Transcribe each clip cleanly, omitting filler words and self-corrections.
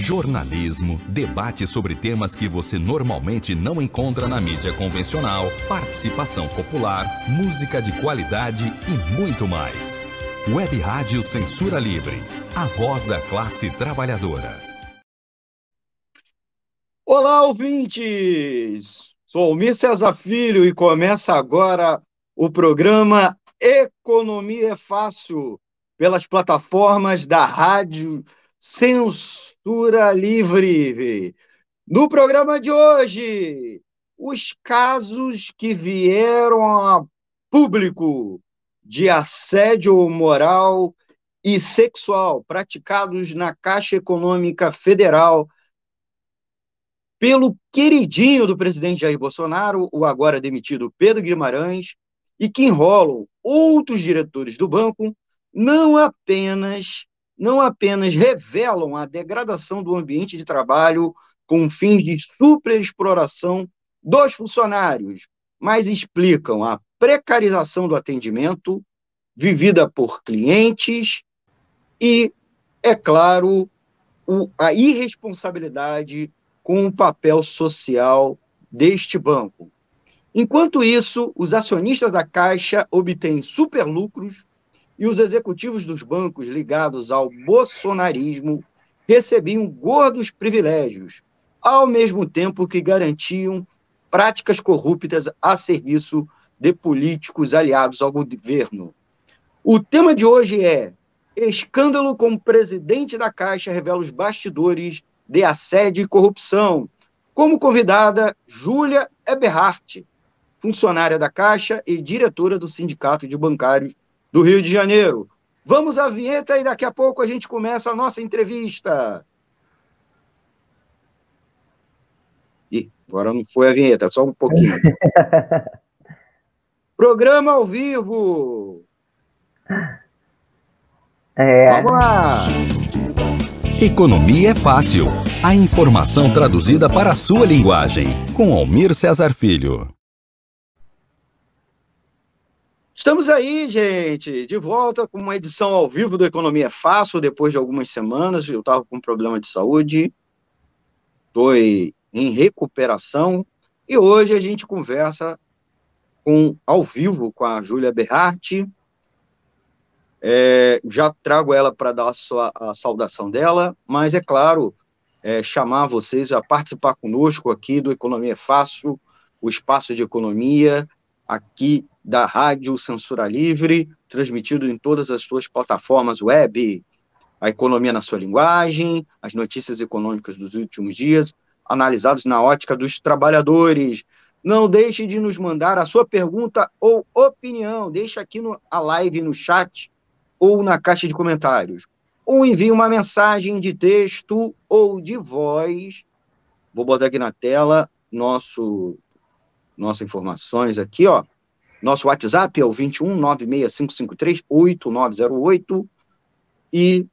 jornalismo, debate sobre temas que você normalmente não encontra na mídia convencional, participação popular, música de qualidade e muito mais. Web Rádio Censura Livre, a voz da classe trabalhadora. Olá, ouvintes! Sou Almir Cesar Filho e começa agora o programa Economia é Fácil, pelas plataformas da Rádio Censura Livre. No programa de hoje, os casos que vieram a público de assédio moral e sexual praticados na Caixa Econômica Federal pelo queridinho do presidente Jair Bolsonaro, o agora demitido Pedro Guimarães, e que enrolam outros diretores do banco, não apenas revelam a degradação do ambiente de trabalho com fins de superexploração dos funcionários, mas explicam a precarização do atendimento vivida por clientes e, é claro, a irresponsabilidade com o papel social deste banco. Enquanto isso, os acionistas da Caixa obtêm superlucros e os executivos dos bancos ligados ao bolsonarismo recebiam gordos privilégios, ao mesmo tempo que garantiam práticas corruptas a serviço de políticos aliados ao governo. O tema de hoje é: escândalo com o presidente da Caixa revela os bastidores de assédio e corrupção. Como convidada, Júlia Eberhardt, funcionária da Caixa e diretora do Sindicato de Bancários do Rio de Janeiro. Vamos à vinheta e daqui a pouco a gente começa a nossa entrevista. Ih, agora não foi a vinheta, só um pouquinho. Programa ao vivo. Vamos lá. Economia é Fácil. A informação traduzida para a sua linguagem. Com Almir Cesar Filho. Estamos aí, gente, de volta com uma edição ao vivo do Economia é Fácil, depois de algumas semanas. Eu estava com um problema de saúde, estou em recuperação, e hoje a gente conversa ao vivo com a Júlia Eberhardt. Já trago ela para dar a saudação dela, mas é claro, chamar vocês a participar conosco aqui do Economia é Fácil, o espaço de economia aqui da Rádio Censura Livre, transmitido em todas as suas plataformas web, a economia na sua linguagem, as notícias econômicas dos últimos dias, analisados na ótica dos trabalhadores. Não deixe de nos mandar a sua pergunta ou opinião, deixa aqui a live no chat ou na caixa de comentários, ou envie uma mensagem de texto ou de voz. Vou botar aqui na tela nossas informações aqui, ó. Nosso WhatsApp é o 21 96553 8908 e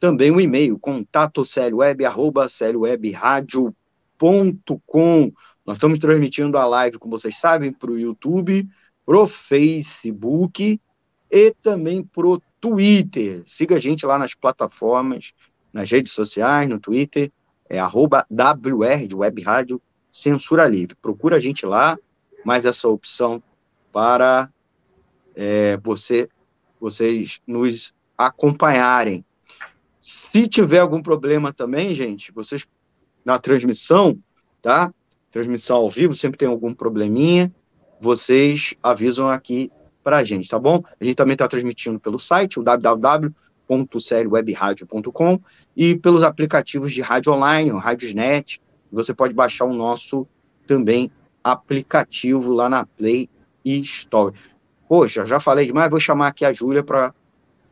também o e-mail contato@celweb.com. Nós estamos transmitindo a live, como vocês sabem, para o YouTube, para o Facebook e também para o Twitter. Siga a gente lá nas plataformas, nas redes sociais, no Twitter, @WR, de Web Rádio Censura Livre. Procura a gente lá, mais essa opção para vocês nos acompanharem. Se tiver algum problema também, gente, vocês na transmissão, tá? Transmissão ao vivo, sempre tem algum probleminha, vocês avisam aqui para a gente, tá bom? A gente também está transmitindo pelo site, o www.seriowebradio.com, e pelos aplicativos de rádio online, o Radiosnet. Você pode baixar o nosso também aplicativo lá na Play Store. Poxa, já falei demais, vou chamar aqui a Júlia para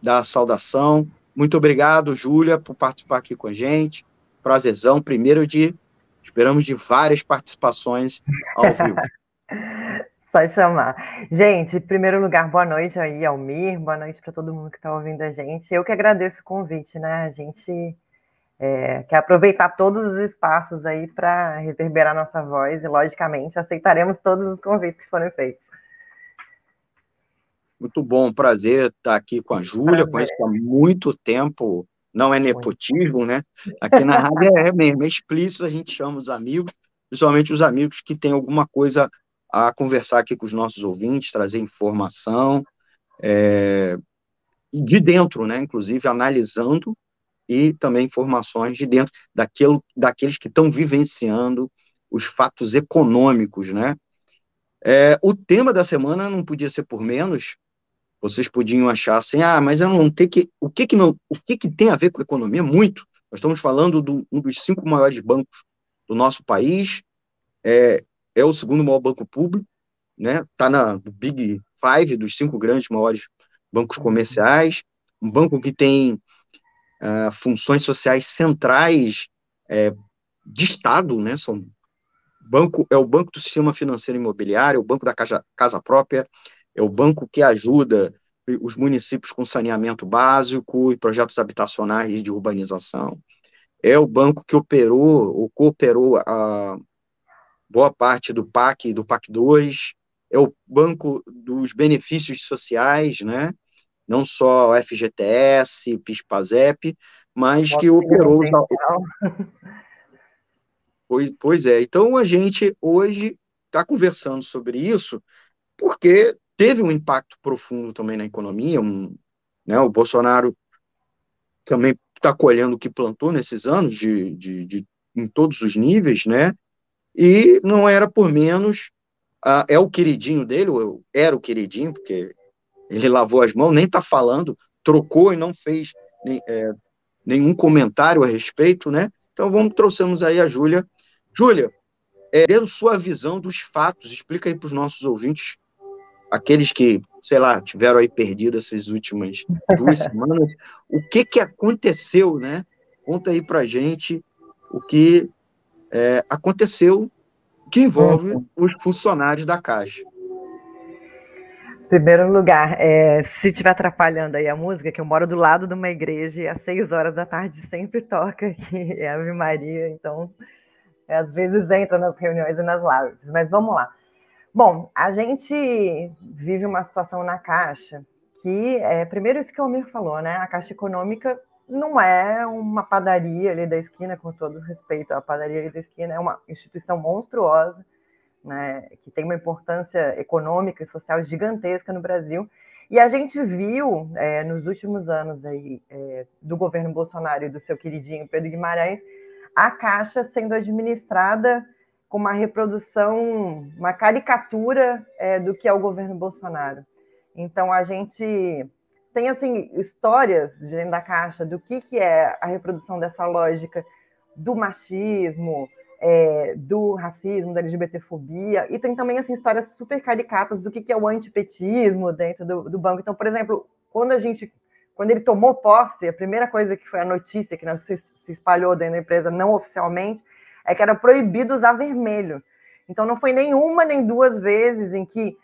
dar a saudação. Muito obrigado, Júlia, por participar aqui com a gente. Prazerzão, esperamos de várias participações ao vivo. Só chamar. Gente, em primeiro lugar, boa noite aí, Almir, boa noite para todo mundo que está ouvindo a gente. Eu que agradeço o convite, né? A gente quer aproveitar todos os espaços aí para reverberar nossa voz e, logicamente, aceitaremos todos os convites que forem feitos. Muito bom, prazer estar aqui com a Júlia, conheço há muito tempo não é nepotismo, né? Aqui na rádio é mesmo, é explícito, a gente chama os amigos, principalmente os amigos que têm alguma coisa a conversar aqui com os nossos ouvintes, trazer informação, de dentro, né? Inclusive analisando e também informações de dentro daqueles que estão vivenciando os fatos econômicos, né? O tema da semana não podia ser por menos. Vocês podiam achar assim, mas eu não tenho que, o que que tem a ver com economia? Muito. Nós estamos falando de um dos 5 maiores bancos do nosso país, é o segundo maior banco público, né? Está na Big Five dos 5 grandes maiores bancos comerciais, um banco que tem funções sociais centrais de Estado, né? É o banco do sistema financeiro imobiliário, é o banco da casa própria, é o banco que ajuda os municípios com saneamento básico e projetos habitacionais de urbanização. É o banco que operou ou cooperou a boa parte do PAC e do PAC 2. É o banco dos benefícios sociais, né? Não só o FGTS, PIS/PASEP, mas que operou. Pois é. Então a gente hoje está conversando sobre isso porque teve um impacto profundo também na economia, né, o Bolsonaro também está colhendo o que plantou nesses anos, em todos os níveis, né, e não era por menos, é o queridinho dele, era o queridinho, porque ele lavou as mãos, nem está falando, trocou e não fez nenhum comentário a respeito, né, então trouxemos aí a Júlia. Júlia, dando sua visão dos fatos, explica aí para os nossos ouvintes, aqueles que, sei lá, tiveram aí perdido essas últimas 2 semanas, o que aconteceu, né? Conta aí pra gente o que aconteceu, que envolve os funcionários da Caixa. Em primeiro lugar, se estiver atrapalhando aí a música, que eu moro do lado de uma igreja e às 6 horas da tarde sempre toca aqui, é Ave Maria, então às vezes entra nas reuniões e nas lives, mas vamos lá. Bom, a gente vive uma situação na Caixa que, primeiro isso que o Almir falou, né? A Caixa Econômica não é uma padaria ali da esquina, com todo respeito à padaria ali da esquina, é uma instituição monstruosa, né? Que tem uma importância econômica e social gigantesca no Brasil. E a gente viu, nos últimos anos aí, do governo Bolsonaro e do seu queridinho Pedro Guimarães, a Caixa sendo administrada com uma reprodução, uma caricatura do que é o governo Bolsonaro. Então, a gente tem, assim, histórias dentro da Caixa do que é a reprodução dessa lógica do machismo, do racismo, da LGBTfobia, e tem também, assim, histórias super caricatas do que é o antipetismo dentro do banco. Então, por exemplo, quando ele tomou posse, a primeira coisa que foi a notícia que se espalhou dentro da empresa, não oficialmente, é que era proibido usar vermelho. Então, não foi nenhuma nem 2 vezes em que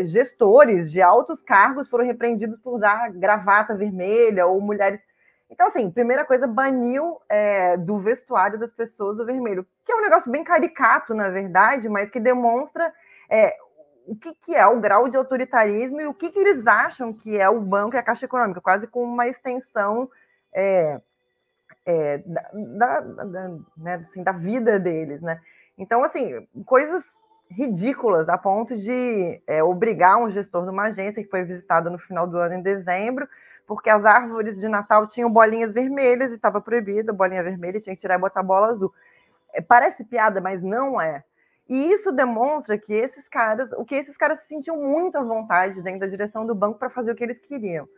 gestores de altos cargos foram repreendidos por usar gravata vermelha ou mulheres. Então, assim, primeira coisa, baniu do vestuário das pessoas o vermelho, que é um negócio bem caricato, na verdade, mas que demonstra o que é o grau de autoritarismo e o que eles acham que é o banco e a Caixa Econômica, quase com uma extensão né, assim, da vida deles, né? Então, assim, coisas ridículas a ponto de obrigar um gestor de uma agência que foi visitada no final do ano, em dezembro, porque as árvores de Natal tinham bolinhas vermelhas e estava proibida a bolinha vermelha, tinha que tirar e botar bola azul. Parece piada, mas não é. E isso demonstra que esses caras se sentiam muito à vontade dentro da direção do banco para fazer o que eles queriam.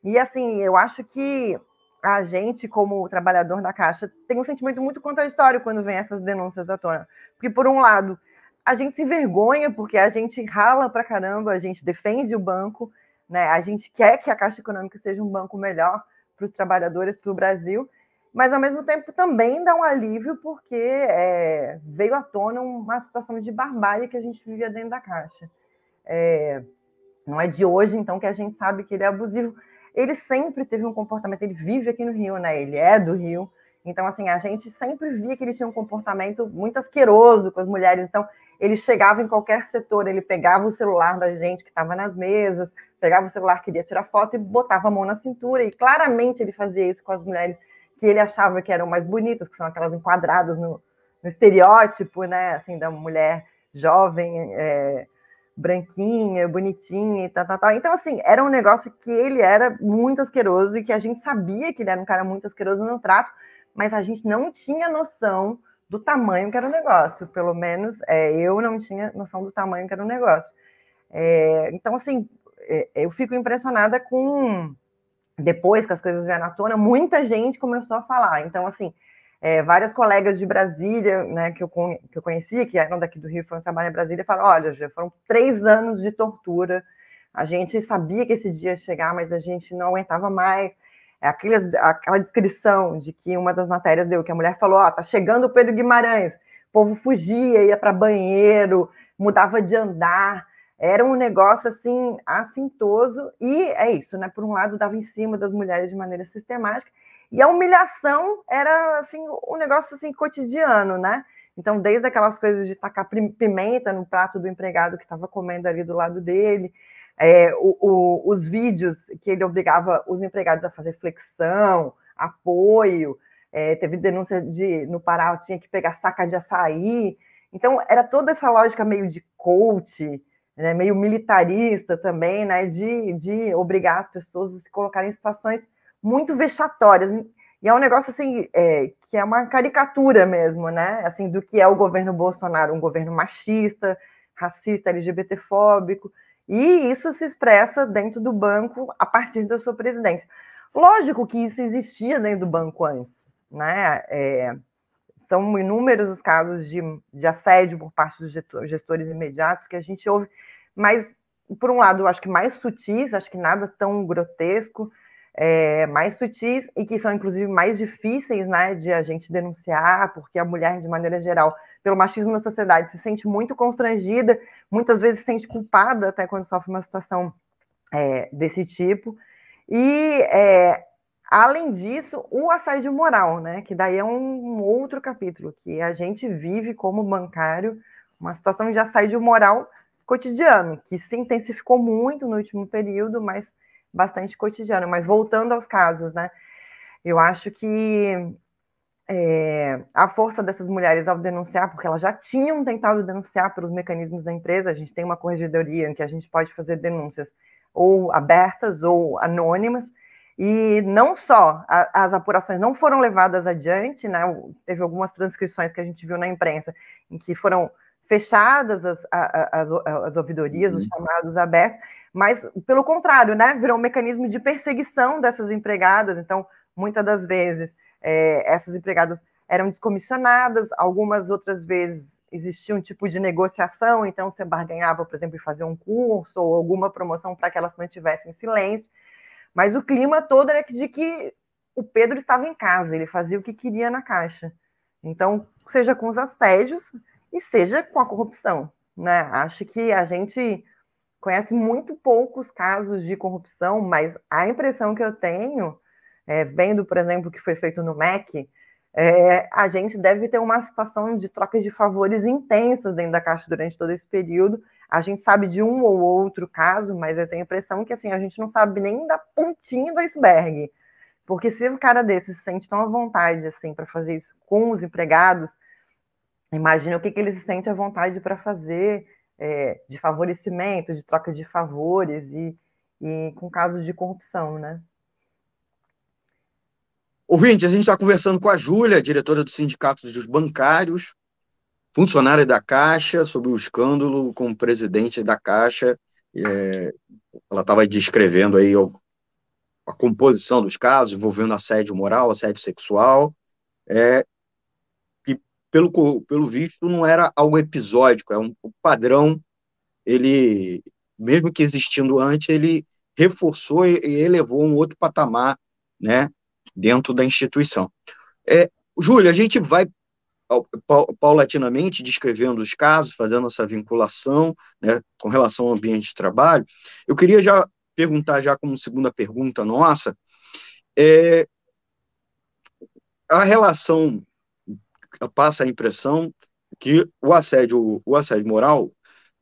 E, assim, eu acho que a gente, como trabalhador da Caixa, tem um sentimento muito contraditório quando vem essas denúncias à tona. Porque, por um lado, a gente se envergonha porque a gente rala pra caramba, a gente defende o banco, né? A gente quer que a Caixa Econômica seja um banco melhor para os trabalhadores, para o Brasil, mas, ao mesmo tempo, também dá um alívio porque veio à tona uma situação de barbárie que a gente vivia dentro da Caixa. Não é de hoje, então, que a gente sabe que ele é abusivo. Ele sempre teve um comportamento, ele vive aqui no Rio, né? Ele é do Rio, Então, assim, a gente sempre via que ele tinha um comportamento muito asqueroso com as mulheres. Então, ele chegava em qualquer setor, ele pegava o celular da gente que estava nas mesas, pegava o celular, queria tirar foto e botava a mão na cintura. E claramente ele fazia isso com as mulheres que ele achava que eram mais bonitas, que são aquelas enquadradas no estereótipo, né, assim, da mulher jovem, branquinha, bonitinha e tal, tal, tal. Então, assim, era um negócio que ele era muito asqueroso e que a gente sabia que ele era um cara muito asqueroso no trato, mas a gente não tinha noção do tamanho que era o negócio. Pelo menos eu não tinha noção do tamanho que era o negócio. Então, assim, eu fico impressionada com... Depois que as coisas vieram à tona, muita gente começou a falar. Então, assim, várias colegas de Brasília, né, que eu conhecia, que eram daqui do Rio, foram trabalhar em Brasília, falaram, olha, já foram 3 anos de tortura, a gente sabia que esse dia ia chegar, mas a gente não aguentava mais. Aquela descrição de que uma das matérias deu, que a mulher falou, tá chegando o Pedro Guimarães, o povo fugia, ia para banheiro, mudava de andar, era um negócio, assim, assintoso, e é isso, né, por um lado, dava em cima das mulheres de maneira sistemática, e a humilhação era, assim, um negócio, assim, cotidiano, né? Então, desde aquelas coisas de tacar pimenta no prato do empregado que estava comendo ali do lado dele, os vídeos que ele obrigava os empregados a fazer flexão, apoio, teve denúncia no Pará, tinha que pegar saca de açaí. Então, era toda essa lógica meio de coach, né, meio militarista também, né, de obrigar as pessoas a se colocarem em situações muito vexatórias. E é um negócio assim, que é uma caricatura mesmo, né, assim, do que é o governo Bolsonaro, um governo machista, racista, LGBTfóbico, e isso se expressa dentro do banco a partir da sua presidência. Lógico que isso existia dentro do banco antes, né? São inúmeros os casos de assédio por parte dos gestores imediatos que a gente ouve, mas, por um lado, eu acho que mais sutis, acho que nada tão grotesco, mais sutis e que são, inclusive, mais difíceis, né, de a gente denunciar, porque a mulher, de maneira geral, pelo machismo na sociedade, se sente muito constrangida, muitas vezes se sente culpada até quando sofre uma situação desse tipo. E, além disso, o assédio moral, né, que daí é um outro capítulo, que a gente vive como bancário uma situação de assédio moral cotidiano, que se intensificou muito no último período, mas bastante cotidiano. Mas voltando aos casos, né, eu acho que a força dessas mulheres ao denunciar, porque elas já tinham tentado denunciar pelos mecanismos da empresa, a gente tem uma corregedoria em que a gente pode fazer denúncias ou abertas ou anônimas, e não só as apurações não foram levadas adiante, né? Teve algumas transcrições que a gente viu na imprensa em que foram fechadas as ouvidorias, os chamados abertos, mas, pelo contrário, né? Virou um mecanismo de perseguição dessas empregadas. Então, muitas das vezes, essas empregadas eram descomissionadas, algumas outras vezes existia um tipo de negociação, então você barganhava, por exemplo, em fazer um curso ou alguma promoção para que elas mantivessem silêncio, mas o clima todo era de que o Pedro estava em casa, ele fazia o que queria na Caixa. Então, seja com os assédios e seja com a corrupção, né? Acho que a gente conhece muito poucos casos de corrupção, mas a impressão que eu tenho, vendo, por exemplo, o que foi feito no MEC, a gente deve ter uma situação de trocas de favores intensas dentro da Caixa durante todo esse período. A gente sabe de um ou outro caso, mas eu tenho a impressão que assim, a gente não sabe nem da pontinha do iceberg. Porque se um cara desse se sente tão à vontade assim, para fazer isso com os empregados, imagina o que ele se sente à vontade para fazer de favorecimento, de troca de favores e com casos de corrupção, né? Ouvinte, a gente está conversando com a Júlia, diretora do Sindicato dos Bancários, funcionária da Caixa, sobre o escândalo com o presidente da Caixa. Ela estava descrevendo aí a composição dos casos, envolvendo assédio moral, assédio sexual, que, pelo visto, não era algo episódico, um padrão. Ele, mesmo que existindo antes, ele reforçou e elevou um outro patamar, né, dentro da instituição. Júlia, a gente vai paulatinamente descrevendo os casos, fazendo essa vinculação, né, com relação ao ambiente de trabalho. Eu queria já perguntar, já como segunda pergunta nossa, a relação passa a impressão que o assédio moral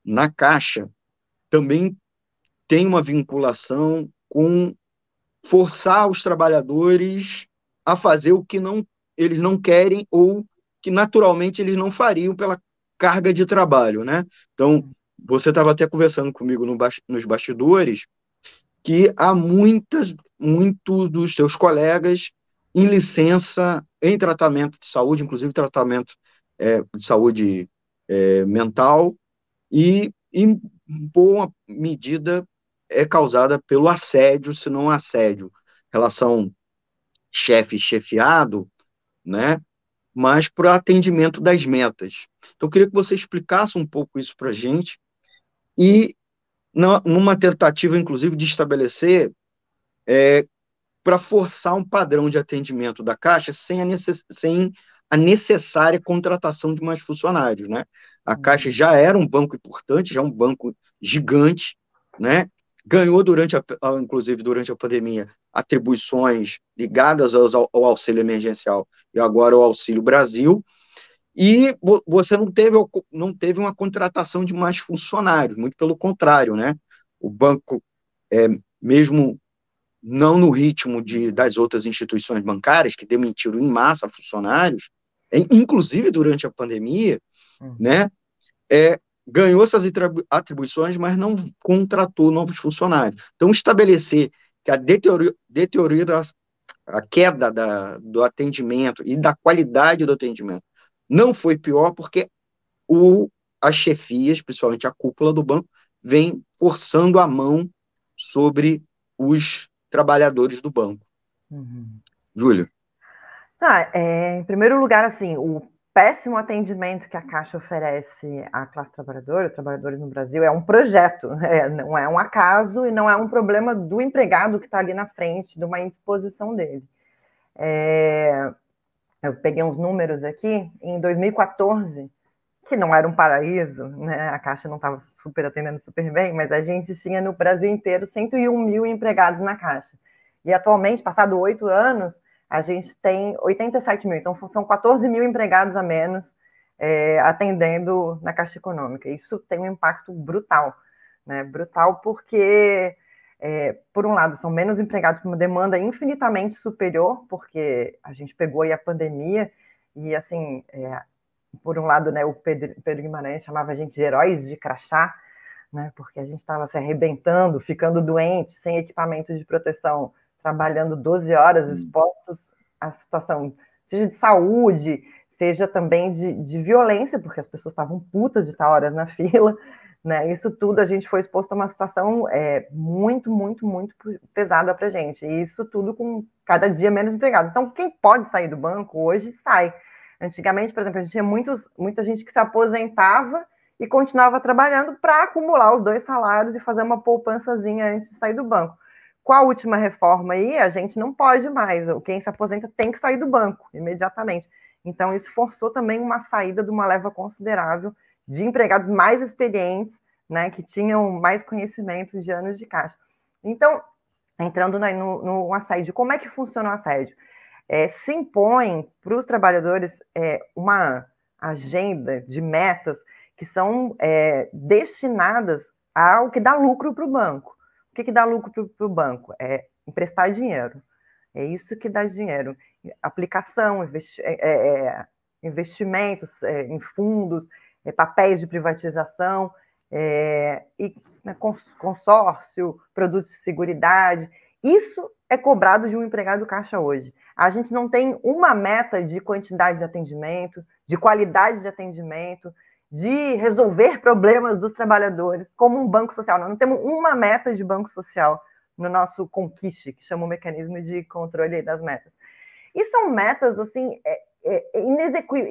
na Caixa também tem uma vinculação com forçar os trabalhadores a fazer o que eles não querem ou que naturalmente eles não fariam pela carga de trabalho, né? Então, você estava até conversando comigo nos bastidores que há muitos dos seus colegas em licença, em tratamento de saúde, inclusive tratamento de saúde mental, e em boa medida é causada pelo assédio, se não assédio, relação chefe-chefiado, né? Mas para o atendimento das metas. Então, eu queria que você explicasse um pouco isso para a gente e numa tentativa, inclusive, de estabelecer para forçar um padrão de atendimento da Caixa sem a necessária contratação de mais funcionários, né? A Caixa já era um banco importante, já um banco gigante, né? Ganhou inclusive durante a pandemia, atribuições ligadas ao auxílio emergencial e agora ao Auxílio Brasil, e você não teve uma contratação de mais funcionários, muito pelo contrário, né? O banco, mesmo não no ritmo das outras instituições bancárias, que demitiram em massa funcionários, inclusive durante a pandemia, né? Ganhou essas atribuições, mas não contratou novos funcionários. Então, estabelecer que a queda do atendimento e da qualidade do atendimento não foi pior porque as chefias, principalmente a cúpula do banco, vem forçando a mão sobre os trabalhadores do banco. Júlia. Em primeiro lugar, assim, o péssimo atendimento que a Caixa oferece à classe trabalhadora, os trabalhadores no Brasil, é um projeto, não é um acaso e não é um problema do empregado que está ali na frente, de uma indisposição dele. Eu peguei uns números aqui, em 2014, que não era um paraíso, né? A Caixa não estava atendendo super bem, mas a gente tinha no Brasil inteiro 101 mil empregados na Caixa. E atualmente, passado 8 anos, a gente tem 87 mil, então são 14 mil empregados a menos atendendo na Caixa Econômica. Isso tem um impacto brutal, né? Brutal porque, por um lado, são menos empregados com uma demanda infinitamente superior, porque a gente pegou aí a pandemia e, assim, por um lado, né, o Pedro Guimarães chamava a gente de heróis de crachá, né, porque a gente estava se arrebentando, ficando doente, sem equipamentos de proteção, trabalhando 12 horas, expostos à situação, seja de saúde, seja também de violência, porque as pessoas estavam putas de estar horas na fila, né? Isso tudo a gente foi exposto a uma situação muito, muito, muito pesada para a gente, e isso tudo com cada dia menos empregados. Então, quem pode sair do banco hoje, sai. Antigamente, por exemplo, a gente tinha muita gente que se aposentava e continuava trabalhando para acumular os 2 salários e fazer uma poupançazinha antes de sair do banco. Com a última reforma aí, a gente não pode mais. Quem se aposenta tem que sair do banco imediatamente. Então, isso forçou também uma saída de uma leva considerável de empregados mais experientes, né, que tinham mais conhecimento de anos de Caixa. Então, entrando no assédio, como é que funciona o assédio? Se impõe para os trabalhadores uma agenda de metas que são destinadas ao que dá lucro para o banco. O que dá lucro para o banco? Emprestar dinheiro. É isso que dá dinheiro. Aplicação, investimentos em fundos, papéis de privatização, e consórcio, produtos de seguridade. Isso é cobrado de um empregado do Caixa hoje. A gente não tem uma meta de quantidade de atendimento, de qualidade de atendimento, de resolver problemas dos trabalhadores, como um banco social. Nós não temos uma meta de banco social no nosso Conquiste, que chama o mecanismo de controle das metas. E são metas, assim,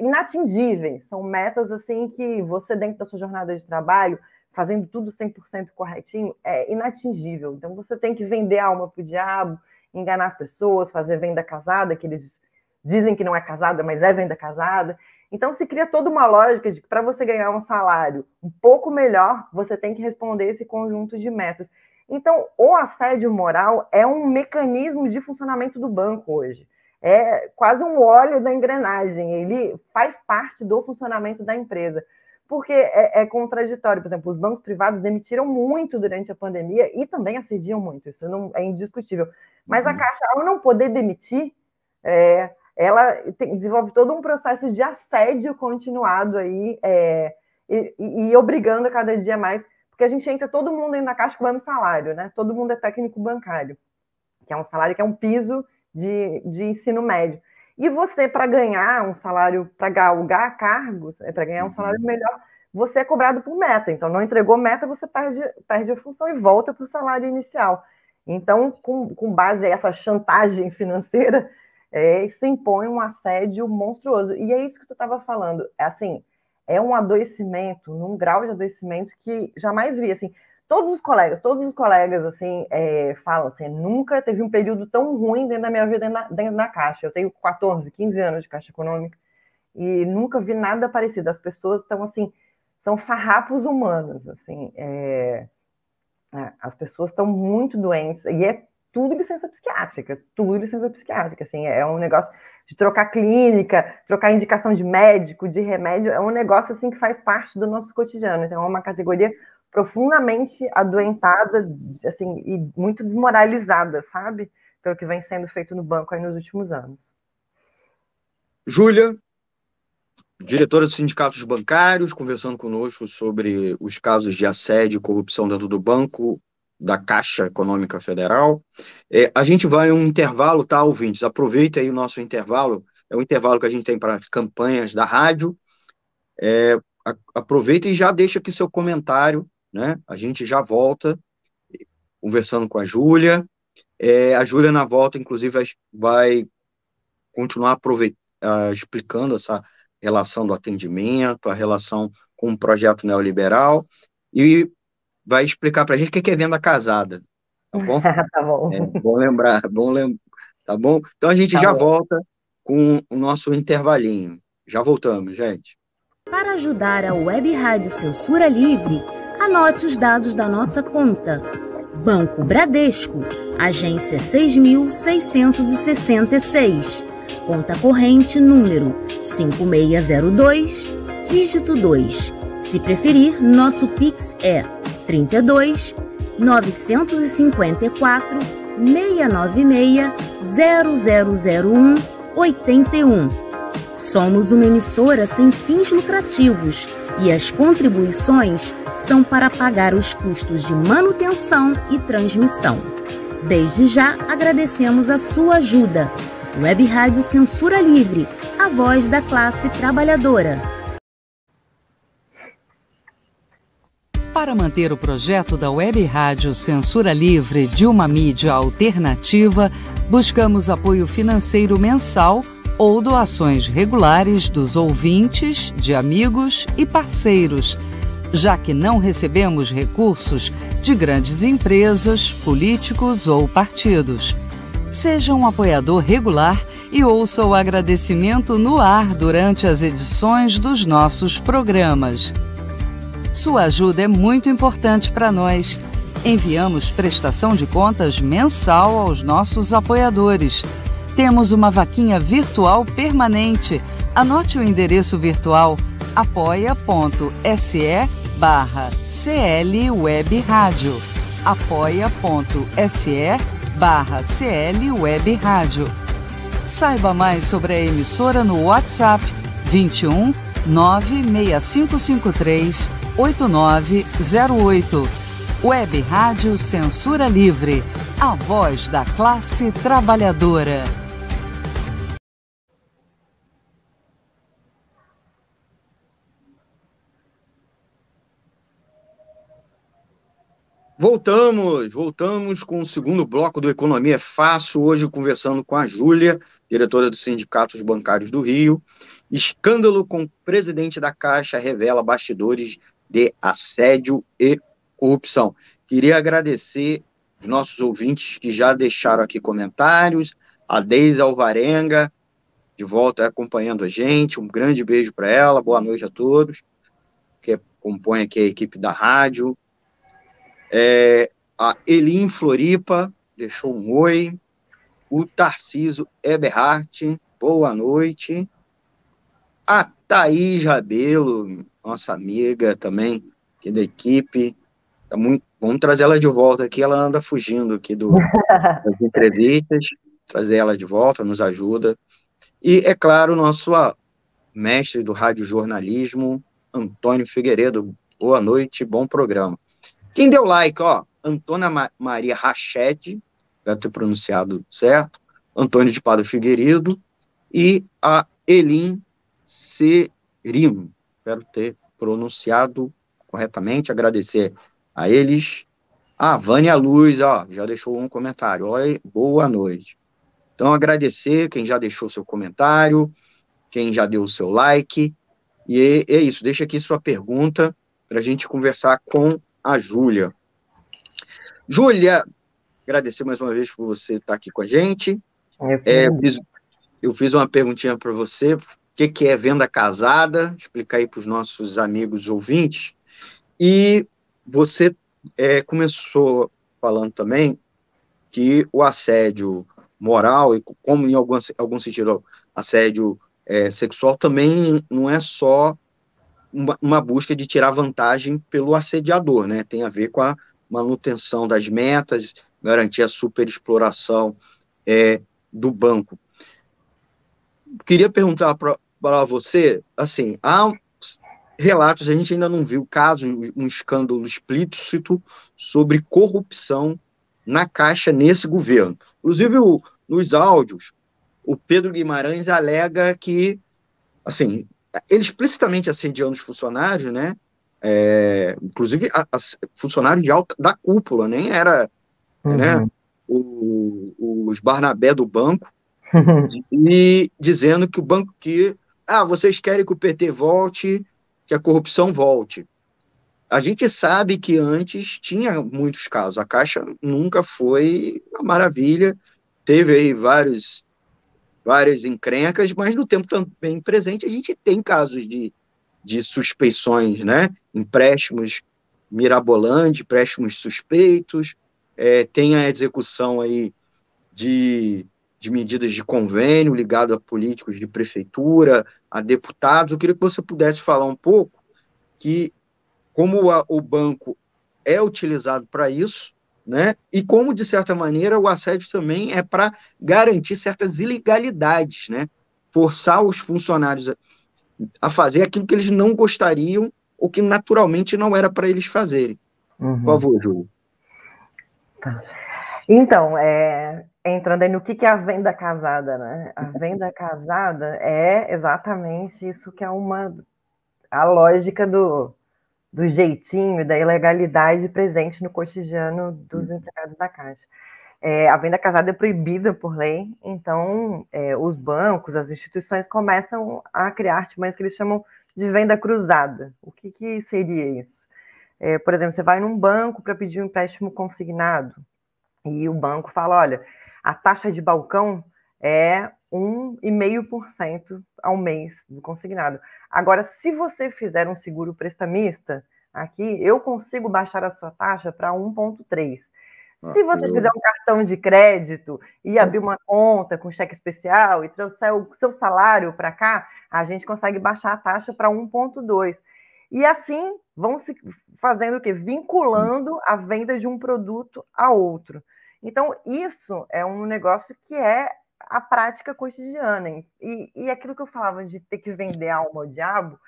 inatingíveis. São metas, assim, que você, dentro da sua jornada de trabalho, fazendo tudo 100% corretinho, é inatingível. Então, você tem que vender a alma para o diabo, enganar as pessoas, fazer venda casada, que eles dizem que não é casada, mas é venda casada. Então, se cria toda uma lógica de que para você ganhar um salário um pouco melhor, você tem que responder esse conjunto de metas. Então, o assédio moral é um mecanismo de funcionamento do banco hoje. é quase um óleo da engrenagem, ele faz parte do funcionamento da empresa. Porque é contraditório, por exemplo, os bancos privados demitiram muito durante a pandemia e também assediam muito, isso não é indiscutível. Mas a Caixa, ao não poder demitir, ela desenvolve todo um processo de assédio continuado aí, e obrigando a cada dia mais, porque a gente entra todo mundo na Caixa com o mesmo salário, né? Todo mundo é técnico bancário, que é um salário que é um piso de ensino médio. E você, para ganhar um salário, para galgar cargos, para ganhar um salário melhor, você é cobrado por meta. Então, não entregou meta, você perde a função e volta para o salário inicial. Então, com base nessa chantagem financeira, se impõe um assédio monstruoso. E é isso que tu estava falando. Assim, é um adoecimento, num grau de adoecimento que jamais vi. Assim, todos os colegas assim, falam assim, nunca teve um período tão ruim dentro da minha vida dentro da Caixa. Eu tenho 14, 15 anos de Caixa Econômica e nunca vi nada parecido. As pessoas estão assim, são farrapos humanos, assim, as pessoas estão muito doentes e é tudo licença psiquiátrica, assim, é um negócio de trocar clínica, trocar indicação de médico, de remédio, é um negócio assim que faz parte do nosso cotidiano. Então é uma categoria profundamente adoentada, assim, e muito desmoralizada, sabe? Pelo que vem sendo feito no banco aí nos últimos anos. Júlia, diretora dos sindicatos bancários, conversando conosco sobre os casos de assédio e corrupção dentro do banco, da Caixa Econômica Federal. A gente vai a um intervalo, tá, ouvintes? Aproveita aí o nosso intervalo, é o intervalo que a gente tem para campanhas da rádio. Aproveita e já deixa aqui seu comentário, né? A gente já volta conversando com a Júlia. A Júlia, na volta, inclusive, vai continuar explicando essa relação do atendimento, a relação com o projeto neoliberal, e vai explicar para a gente o que é venda casada, tá bom? Tá bom. Bom lembrar, tá bom? Então a gente já volta com o nosso intervalinho. Já voltamos, gente. Para ajudar a Web Rádio Censura Livre, anote os dados da nossa conta. Banco Bradesco, agência 6.666, conta corrente número 5602, dígito 2. Se preferir, nosso Pix é 32 954 696 0001 81. Somos uma emissora sem fins lucrativos e as contribuições são para pagar os custos de manutenção e transmissão. Desde já, agradecemos a sua ajuda. Web Rádio Censura Livre, a voz da classe trabalhadora. Para manter o projeto da Web Rádio Censura Livre de uma mídia alternativa, buscamos apoio financeiro mensal ou doações regulares dos ouvintes, de amigos e parceiros, já que não recebemos recursos de grandes empresas, políticos ou partidos. Seja um apoiador regular e ouça o agradecimento no ar durante as edições dos nossos programas. Sua ajuda é muito importante para nós. Enviamos prestação de contas mensal aos nossos apoiadores. Temos uma vaquinha virtual permanente. Anote o endereço virtual apoia.se/CL Web Rádio. apoia.se/CL Web Rádio. Saiba mais sobre a emissora no WhatsApp 21 96553 8908. Web Rádio Censura Livre, a voz da classe trabalhadora. Voltamos com o segundo bloco do Economia é Fácil, hoje conversando com a Júlia, diretora dos Sindicatos Bancários do Rio. Escândalo com o presidente da Caixa revela bastidores de assédio e corrupção. Queria agradecer os nossos ouvintes que já deixaram aqui comentários, a Deise Alvarenga, de volta acompanhando a gente, um grande beijo para ela, boa noite a todos, que compõe aqui a equipe da rádio. A Elin Floripa deixou um oi. o Tarcísio Eberhardt, boa noite. A Thaís Rabelo, nossa amiga também, aqui da equipe. Vamos trazer ela de volta aqui, ela anda fugindo aqui das entrevistas, trazer ela de volta, nos ajuda. E, é claro, nosso mestre do radiojornalismo, Antônio Figueiredo. Boa noite, bom programa. Quem deu like, ó, Antônia Maria Rached, deve ter pronunciado certo, Antônio de Padre Figueiredo e a Elin Serino. Espero ter pronunciado corretamente, agradecer a eles. A Vânia Luz, ó, já deixou um comentário. Oi, boa noite. Então, agradecer quem já deixou seu comentário, quem já deu o seu like. E é isso, deixa aqui sua pergunta para a gente conversar com a Júlia. Júlia, agradecer mais uma vez por você estar aqui com a gente. Eu fiz uma perguntinha para você. O que é venda casada? Explicar aí para os nossos amigos ouvintes. E você começou falando também que o assédio moral, e como em algum sentido assédio sexual, também não é só uma busca de tirar vantagem pelo assediador, né? Tem a ver com a manutenção das metas, garantir a superexploração do banco. Queria perguntar para você, assim, há relatos, a gente ainda não viu caso, um escândalo explícito sobre corrupção na Caixa nesse governo. Inclusive, nos áudios, o Pedro Guimarães alega que, assim, ele explicitamente assediando os funcionários, né? Inclusive funcionários da cúpula, nem era né, os Barnabé do banco, e dizendo que o banco vocês querem que o PT volte, que a corrupção volte. A gente sabe que antes tinha muitos casos, a Caixa nunca foi uma maravilha, teve aí várias encrencas, mas no tempo também presente a gente tem casos de suspeições, né? Empréstimos mirabolantes, empréstimos suspeitos, tem a execução aí de medidas de convênio ligado a políticos de prefeitura, a deputados. Eu queria que você pudesse falar um pouco como o banco é utilizado para isso, né? E como, de certa maneira, o assédio também é para garantir certas ilegalidades, né? Forçar os funcionários a fazer aquilo que eles não gostariam ou que naturalmente não era para eles fazerem. Por favor, Júlio. Tá. Então, entrando aí no que é a venda casada, né? A venda casada é exatamente isso que é a lógica do jeitinho e da ilegalidade presente no cotidiano dos empregados da Caixa. A venda casada é proibida por lei, então os bancos, as instituições começam a criar artimanhas que eles chamam de venda cruzada. O que seria isso? Por exemplo, você vai num banco para pedir um empréstimo consignado e o banco fala, olha, a taxa de balcão é 1,5% ao mês do consignado. Agora, se você fizer um seguro prestamista, aqui eu consigo baixar a sua taxa para 1,3%. Se você fizer um cartão de crédito e abrir uma conta com cheque especial e trouxer o seu salário para cá, a gente consegue baixar a taxa para 1,2%. E assim vão se fazendo o quê? Vinculando a venda de um produto a outro. Então, isso é um negócio que é a prática cotidiana. E aquilo que eu falava de ter que vender a alma ao diabo,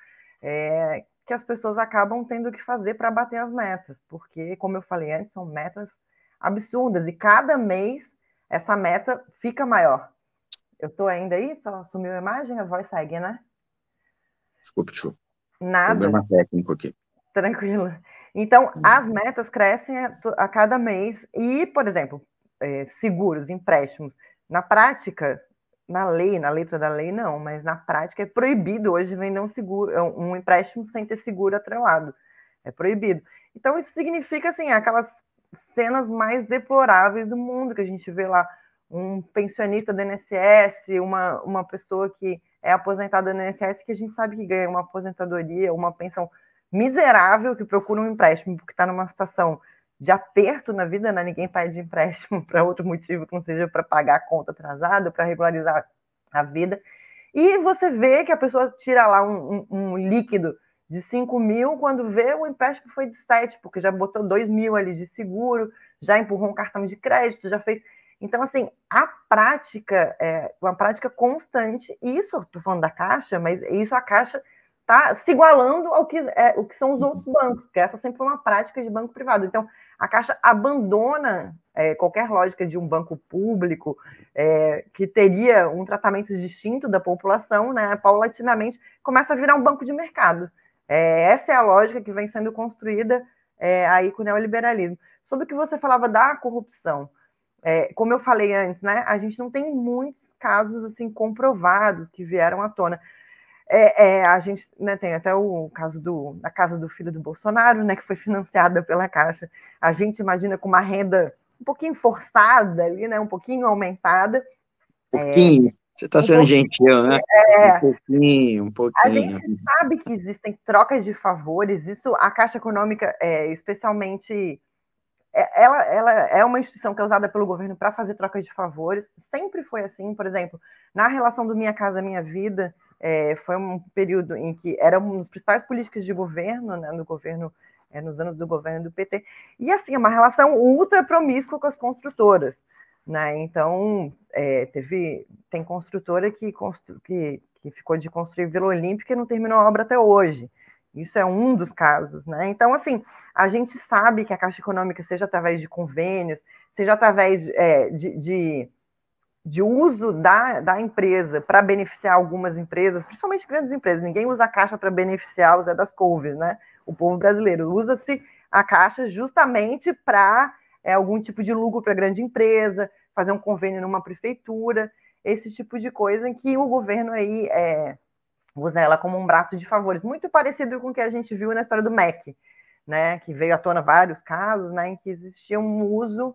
que as pessoas acabam tendo que fazer para bater as metas. Porque, como eu falei antes, são metas absurdas, e cada mês essa meta fica maior. Eu estou ainda aí? Só sumiu a imagem? A voz segue, né? Desculpe. Nada. Problema técnico aqui. Tranquilo. Então, as metas crescem a cada mês e, por exemplo, seguros, empréstimos. Na prática, na letra da lei, não, mas na prática é proibido hoje vender um empréstimo sem ter seguro atrelado. É proibido. Então, isso significa, assim, aquelas cenas mais deploráveis do mundo, que a gente vê lá um pensionista do INSS, uma pessoa que é aposentada do INSS, que a gente sabe que ganha uma aposentadoria, uma pensão miserável, que procura um empréstimo porque está numa situação de aperto na vida, né? Ninguém pede empréstimo para outro motivo que não seja para pagar a conta atrasada, para regularizar a vida. E você vê que a pessoa tira lá um líquido de 5 mil, quando vê o empréstimo foi de 7, porque já botou 2 mil ali de seguro, já empurrou um cartão de crédito, já fez... Então, assim, a prática é uma prática constante, e isso, estou falando da Caixa, mas isso a Caixa está se igualando ao que, o que são os outros bancos, porque essa sempre foi uma prática de banco privado. Então, a Caixa abandona qualquer lógica de um banco público que teria um tratamento distinto da população, né? Paulatinamente começa a virar um banco de mercado. Essa é a lógica que vem sendo construída aí com o neoliberalismo. Sobre o que você falava da corrupção, como eu falei antes, né? A gente não tem muitos casos assim comprovados que vieram à tona. A gente, né, tem até o caso da casa do filho do Bolsonaro, né, que foi financiada pela Caixa. A gente imagina com uma renda um pouquinho forçada ali, né, um pouquinho aumentada. Pouquinho. Você está sendo gentil, né? Um pouquinho. A gente sabe que existem trocas de favores. Isso, a Caixa Econômica, especialmente, ela é uma instituição que é usada pelo governo para fazer trocas de favores. Sempre foi assim. Por exemplo, na relação do Minha Casa Minha Vida, foi um período em que era uma das principais políticas de governo, né, no governo, nos anos do governo do PT, e assim, é uma relação ultra promíscua com as construtoras, né? Então, tem construtora que ficou de construir Vila Olímpica e não terminou a obra até hoje. Isso é um dos casos, né? Então, assim, a gente sabe que a Caixa Econômica, seja através de convênios, seja através de uso da empresa para beneficiar algumas empresas, principalmente grandes empresas. Ninguém usa a Caixa para beneficiar o Zé das Couves, né? O povo brasileiro. Usa-se a Caixa justamente para algum tipo de lucro para grande empresa, fazer um convênio numa prefeitura, esse tipo de coisa em que o governo aí usa ela como um braço de favores, muito parecido com o que a gente viu na história do MEC, né? Que veio à tona vários casos, né, em que existia um uso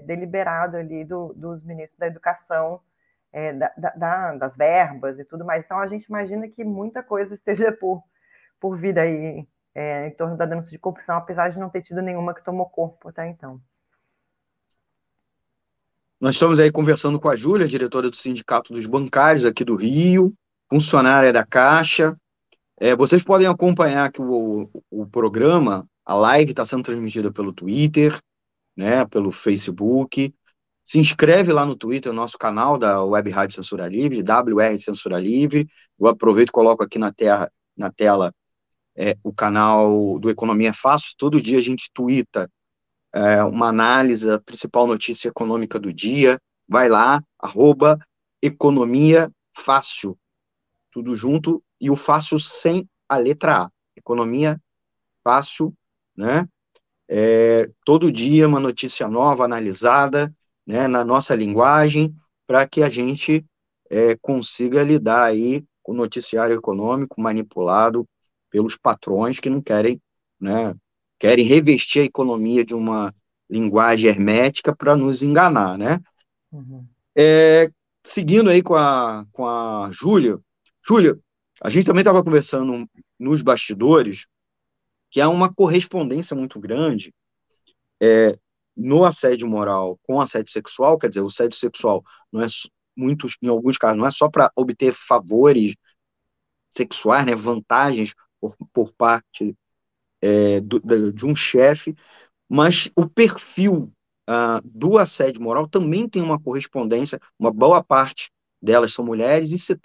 deliberado ali dos ministros da educação, das verbas e tudo mais. Então, a gente imagina que muita coisa esteja por vir aí em torno da denúncia de corrupção, apesar de não ter tido nenhuma que tomou corpo até então. Nós estamos aí conversando com a Júlia, diretora do Sindicato dos Bancários aqui do Rio, funcionária da Caixa. Vocês podem acompanhar aqui o programa, a live está sendo transmitida pelo Twitter, né, pelo Facebook. Se inscreve lá no Twitter, no nosso canal da Web Rádio Censura Livre, WR Censura Livre. Eu aproveito e coloco aqui na tela o canal do Economia Fácil. Todo dia a gente tuita uma análise da principal notícia econômica do dia. Vai lá, @Economia Fácil, tudo junto, e o fácil sem a letra A. Economia Fácil, né? Todo dia uma notícia nova, analisada, né, na nossa linguagem, para que a gente consiga lidar aí com o noticiário econômico manipulado pelos patrões que não querem, né, querem revestir a economia de uma linguagem hermética para nos enganar, né? Uhum. Seguindo aí com a Júlia. Júlia, a gente também estava conversando nos bastidores que há uma correspondência muito grande no assédio moral com assédio sexual. Quer dizer, o assédio sexual não é em alguns casos, não é só para obter favores sexuais, né, vantagens por parte de um chefe, mas o perfil do assédio moral também tem uma correspondência. Uma boa parte delas são mulheres e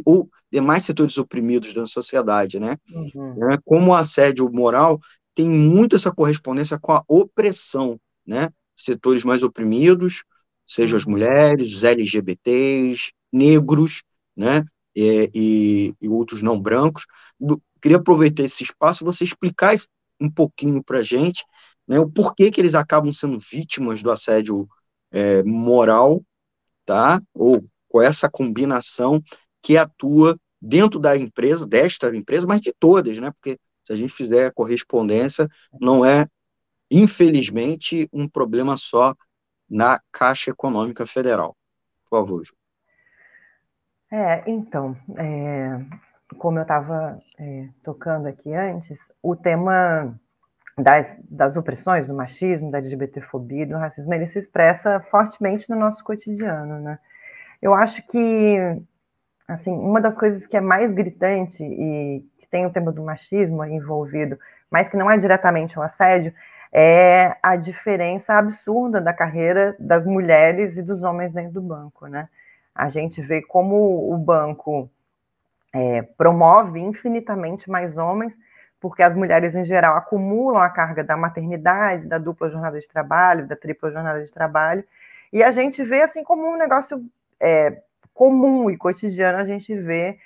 ou demais setores oprimidos da sociedade, né? Uhum. Como o assédio moral tem muito essa correspondência com a opressão, né? Setores mais oprimidos, sejam as mulheres, os LGBTs, negros, né? E outros não brancos. Queria aproveitar esse espaço, você explicar um pouquinho para a gente, né, o porquê que eles acabam sendo vítimas do assédio moral, tá? Ou com essa combinação que atua dentro da empresa, desta empresa, mas de todas, né? Porque se a gente fizer a correspondência, não é, infelizmente, um problema só na Caixa Econômica Federal. Por favor, Ju. Então, como eu estava tocando aqui antes, o tema das opressões, do machismo, da LGBTfobia, do racismo, ele se expressa fortemente no nosso cotidiano, né? Eu acho que, assim, uma das coisas que é mais gritante e que tem o tema do machismo envolvido, mas que não é diretamente um assédio, é a diferença absurda da carreira das mulheres e dos homens dentro do banco, né? A gente vê como o banco promove infinitamente mais homens, porque as mulheres, em geral, acumulam a carga da maternidade, da dupla jornada de trabalho, da tripla jornada de trabalho, e a gente vê, assim, como um negócio comum e cotidiano, a gente vê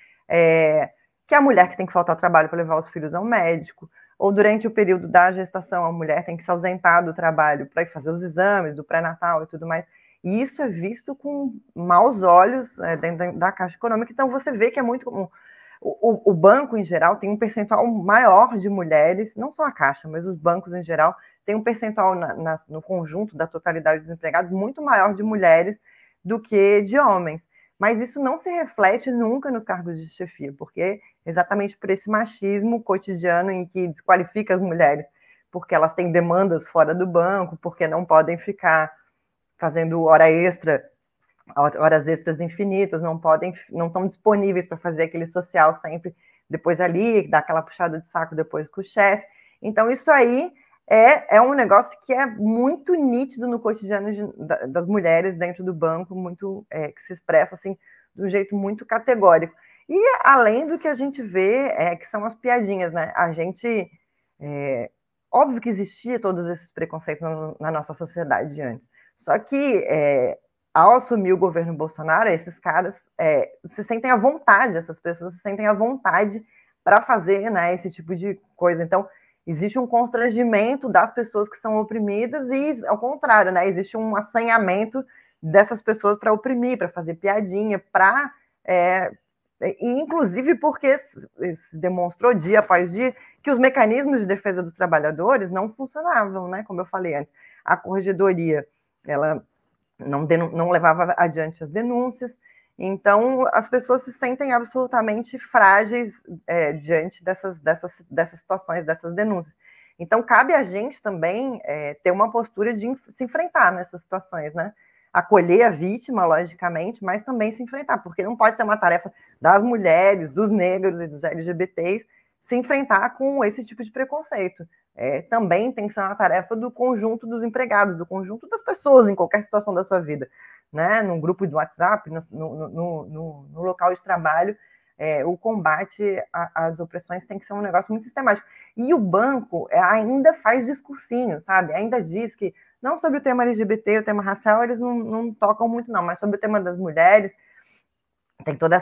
que a mulher que tem que faltar ao trabalho para levar os filhos ao médico, ou durante o período da gestação, a mulher tem que se ausentar do trabalho para ir fazer os exames do pré-natal e tudo mais. E isso é visto com maus olhos dentro da Caixa Econômica. Então, você vê que é muito comum. O banco, em geral, tem um percentual maior de mulheres, não só a Caixa, mas os bancos, em geral, tem um percentual no conjunto da totalidade dos empregados muito maior de mulheres do que de homens. Mas isso não se reflete nunca nos cargos de chefia, porque exatamente por esse machismo cotidiano em que desqualifica as mulheres, porque elas têm demandas fora do banco, porque não podem ficar fazendo horas extras infinitas, não estão disponíveis para fazer aquele social sempre depois ali, dar aquela puxada de saco depois com o chefe. Então, isso aí é um negócio que é muito nítido no cotidiano das mulheres dentro do banco, muito que se expressa assim, de um jeito muito categórico. E além do que a gente vê, que são as piadinhas, né? A gente... óbvio que existia todos esses preconceitos na nossa sociedade antes. Só que, ao assumir o governo Bolsonaro, esses caras se sentem à vontade, essas pessoas se sentem à vontade para fazer, né, esse tipo de coisa. Então, existe um constrangimento das pessoas que são oprimidas e, ao contrário, né, existe um assanhamento dessas pessoas para oprimir, para fazer piadinha, para... inclusive porque se demonstrou dia após dia que os mecanismos de defesa dos trabalhadores não funcionavam, né, como eu falei antes. A corregedoria, ela não levava adiante as denúncias, então as pessoas se sentem absolutamente frágeis diante dessas situações, dessas denúncias. Então cabe a gente também ter uma postura de se enfrentar nessas situações, né? Acolher a vítima, logicamente, mas também se enfrentar, porque não pode ser uma tarefa das mulheres, dos negros e dos LGBTs se enfrentar com esse tipo de preconceito. Também tem que ser uma tarefa do conjunto dos empregados, do conjunto das pessoas em qualquer situação da sua vida, né? Num grupo de WhatsApp, no local de trabalho, o combate às opressões tem que ser um negócio muito sistemático. E o banco ainda faz discursinho, sabe? Ainda diz que, não sobre o tema LGBT, o tema racial, eles não tocam muito, não, mas sobre o tema das mulheres, tem todo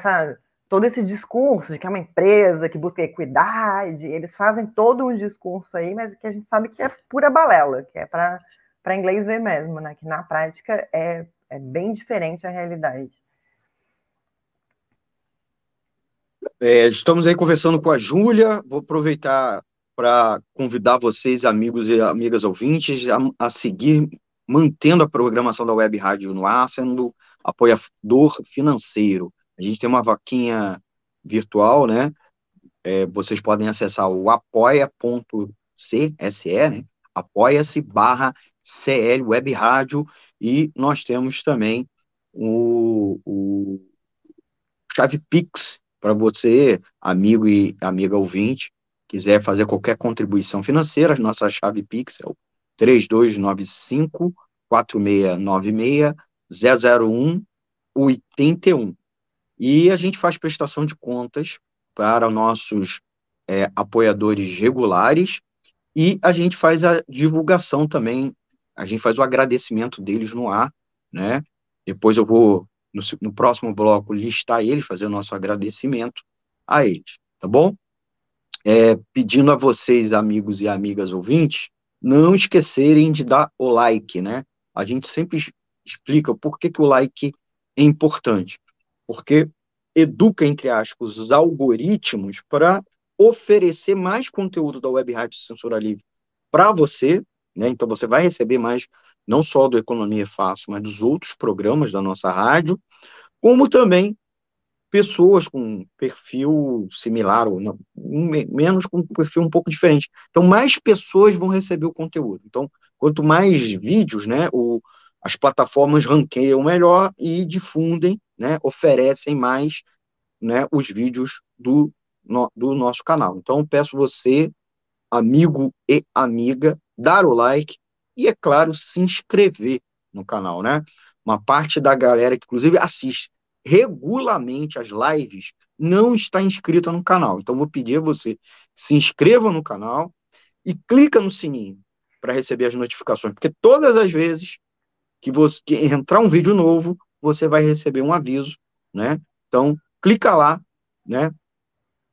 esse discurso de que é uma empresa que busca equidade, eles fazem todo um discurso aí, mas que a gente sabe que é pura balela, que é para inglês ver mesmo, né? Que na prática é bem diferente a realidade. Estamos aí conversando com a Júlia, vou aproveitar para convidar vocês, amigos e amigas ouvintes, a seguir mantendo a programação da Web Rádio no ar, sendo apoiador financeiro. A gente tem uma vaquinha virtual, né? Vocês podem acessar o apoia.se, né? apoia-se/CL Web Rádio, e nós temos também o Chave Pix, para você, amigo e amiga ouvinte, quiser fazer qualquer contribuição financeira, nossa chave Pix é o 3295-4696-001-81. E a gente faz prestação de contas para nossos apoiadores regulares, e a gente faz a divulgação também, a gente faz o agradecimento deles no ar, né? Depois eu vou, no próximo bloco, listar eles, fazer o nosso agradecimento a eles, tá bom? Pedindo a vocês, amigos e amigas ouvintes, não esquecerem de dar o like, né? A gente sempre explica por que o like é importante. Porque educa, entre aspas, os algoritmos para oferecer mais conteúdo da Web Rádio Censura Livre para você, né? Então você vai receber mais, não só do Economia Fácil, mas dos outros programas da nossa rádio, como também pessoas com perfil similar, ou não, menos com um perfil um pouco diferente. Então, mais pessoas vão receber o conteúdo. Então, quanto mais vídeos, né, as plataformas ranqueiam melhor e difundem, né, oferecem mais, né, os vídeos do nosso canal. Então, peço você, amigo e amiga, dar o like e, é claro, se inscrever no canal, né? Uma parte da galera que, inclusive, assiste regularmente as lives não está inscrita no canal. Então, vou pedir a você que se inscreva no canal e clica no sininho para receber as notificações, porque todas as vezes que entrar um vídeo novo, você vai receber um aviso, né? Então, clica lá, né,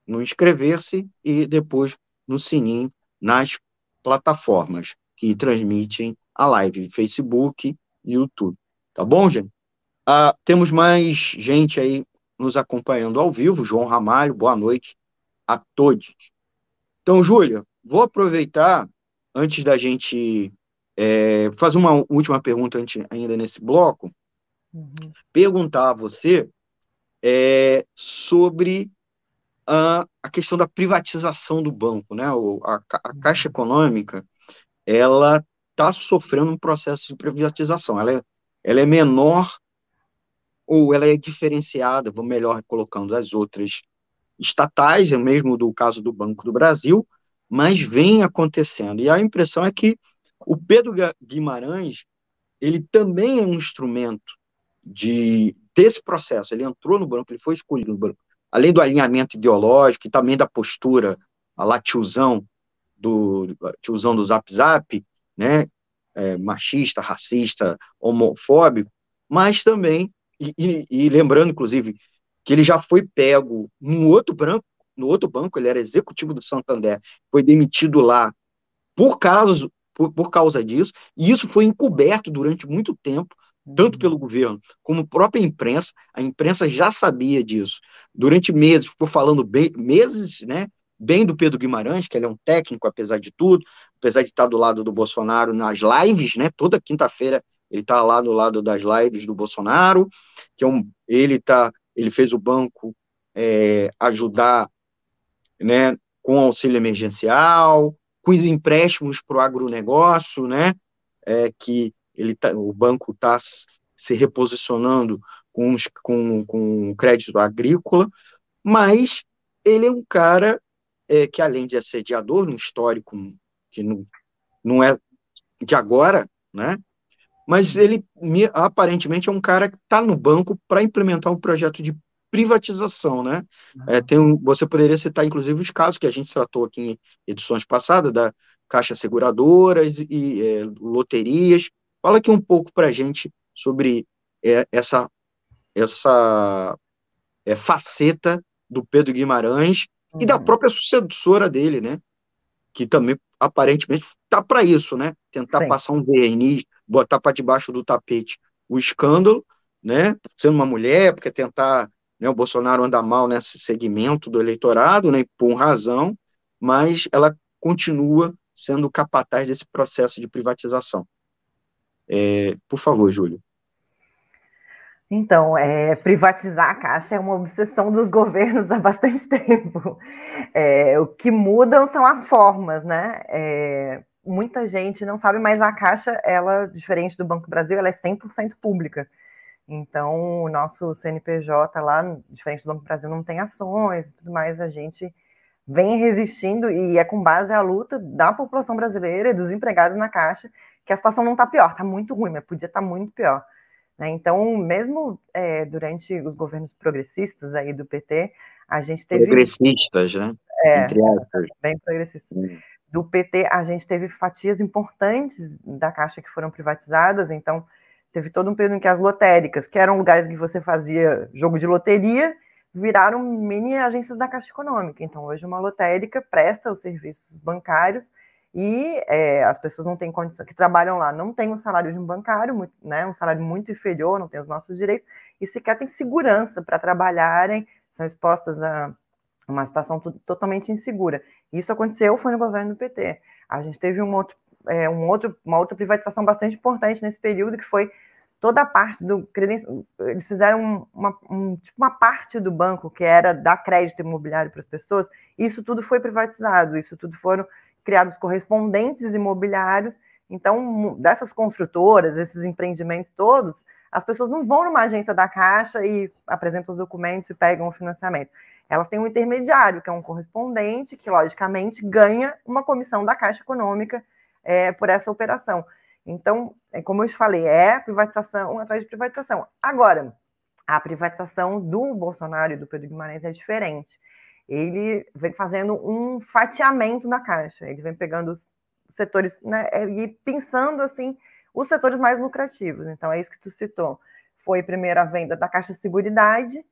no inscrever-se e depois no sininho nas plataformas que transmitem a live, Facebook e YouTube. Tá bom, gente? Temos mais gente aí nos acompanhando ao vivo. João Ramalho, boa noite a todos. Então, Júlia, vou aproveitar, antes da gente fazer uma última pergunta ainda nesse bloco, perguntar a você sobre a questão da privatização do banco, né? A Caixa Econômica, ela está sofrendo um processo de privatização. Ela é menor ou ela é diferenciada, vou melhor colocando, das outras estatais, é mesmo do caso do Banco do Brasil, mas vem acontecendo. E a impressão é que o Pedro Guimarães, ele também é um instrumento desse processo. Ele entrou no banco, ele foi escolhido no banco, além do alinhamento ideológico e também da postura, a lá tiozão do Zap Zap, né, machista, racista, homofóbico, mas também, e lembrando, inclusive, que ele já foi pego no outro banco, ele era executivo do Santander, foi demitido lá por causa disso, e isso foi encoberto durante muito tempo, tanto pelo governo como a própria imprensa. A imprensa já sabia disso. Durante meses, ficou falando meses, né, bem do Pedro Guimarães, que ele é um técnico, apesar de tudo, apesar de estar do lado do Bolsonaro nas lives, né, toda quinta-feira ele está lá do lado das lives do Bolsonaro, que ele fez o banco ajudar, né, com auxílio emergencial, com os empréstimos para o agronegócio, né, que o banco está se reposicionando com crédito agrícola, mas ele é um cara que, além de assediador, um histórico que não é de agora, né, mas ele aparentemente é um cara que está no banco para implementar um projeto de privatização, né? Você poderia citar, inclusive, os casos que a gente tratou aqui em edições passadas, da Caixa Seguradoras e loterias. Fala aqui um pouco para a gente sobre essa faceta do Pedro Guimarães e da própria sucessora dele, né? Que também, aparentemente, está para isso, né? Tentar passar um verniz, botar para debaixo do tapete o escândalo, né? Sendo uma mulher, porque tentar, né, o Bolsonaro anda mal nesse segmento do eleitorado, né, por razão, mas ela continua sendo capataz desse processo de privatização. Por favor, Júlio. Então, privatizar a Caixa é uma obsessão dos governos há bastante tempo. O que mudam são as formas, né? Muita gente não sabe, mas a Caixa, ela, diferente do Banco do Brasil, ela é 100% pública. Então, o nosso CNPJ lá, diferente do Banco do Brasil, não tem ações e tudo mais, a gente vem resistindo e é com base à luta da população brasileira e dos empregados na Caixa que a situação não está pior, está muito ruim, mas podia estar muito pior. Então, mesmo durante os governos progressistas aí do PT, a gente teve... Progressistas, né? Entre aspas. Bem progressistas. Do PT, a gente teve fatias importantes da Caixa que foram privatizadas, então teve todo um período em que as lotéricas, que eram lugares em que você fazia jogo de loteria, viraram mini agências da Caixa Econômica. Então, hoje uma lotérica presta os serviços bancários e as pessoas não têm condição, que trabalham lá, não têm o salário de um bancário, né, um salário muito inferior, não têm os nossos direitos, e sequer têm segurança para trabalharem, são expostas a uma situação totalmente insegura. Isso aconteceu, foi no governo do PT. A gente teve uma outra privatização bastante importante nesse período, que foi toda a parte do eles fizeram tipo uma parte do banco que era dar crédito imobiliário para as pessoas, isso tudo foi privatizado, isso tudo foram criados correspondentes imobiliários. Então, dessas construtoras, esses empreendimentos todos, as pessoas não vão numa agência da Caixa e apresentam os documentos e pegam o financiamento. Elas têm um intermediário, que é um correspondente, que, logicamente, ganha uma comissão da Caixa Econômica por essa operação. Então, como eu te falei, é privatização atrás de privatização. Agora, a privatização do Bolsonaro e do Pedro Guimarães é diferente. Ele vem fazendo um fatiamento da Caixa, ele vem pegando os setores, né, e pensando, assim, os setores mais lucrativos. Então, é isso que tu citou. Foi primeiro a venda da Caixa Seguridade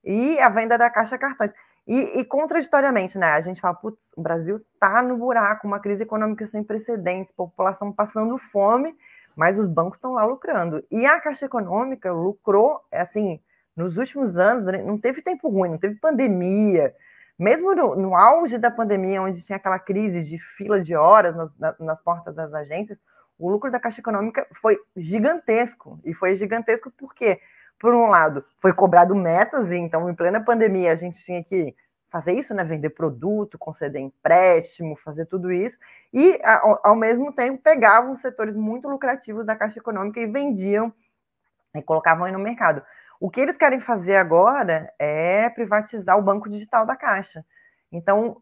e a venda da Caixa Cartões. E contraditoriamente, né, a gente fala, putz, o Brasil está no buraco, uma crise econômica sem precedentes, população passando fome, mas os bancos estão lá lucrando. E a Caixa Econômica lucrou, assim, nos últimos anos, não teve tempo ruim, não teve pandemia. Mesmo no auge da pandemia, onde tinha aquela crise de fila de horas nas portas das agências, o lucro da Caixa Econômica foi gigantesco. E foi gigantesco porque, por um lado, foi cobrado metas, e então, em plena pandemia, a gente tinha que fazer isso, né? Vender produto, conceder empréstimo, fazer tudo isso, e, ao mesmo tempo, pegavam setores muito lucrativos da Caixa Econômica e vendiam e colocavam aí no mercado. O que eles querem fazer agora é privatizar o banco digital da Caixa. Então,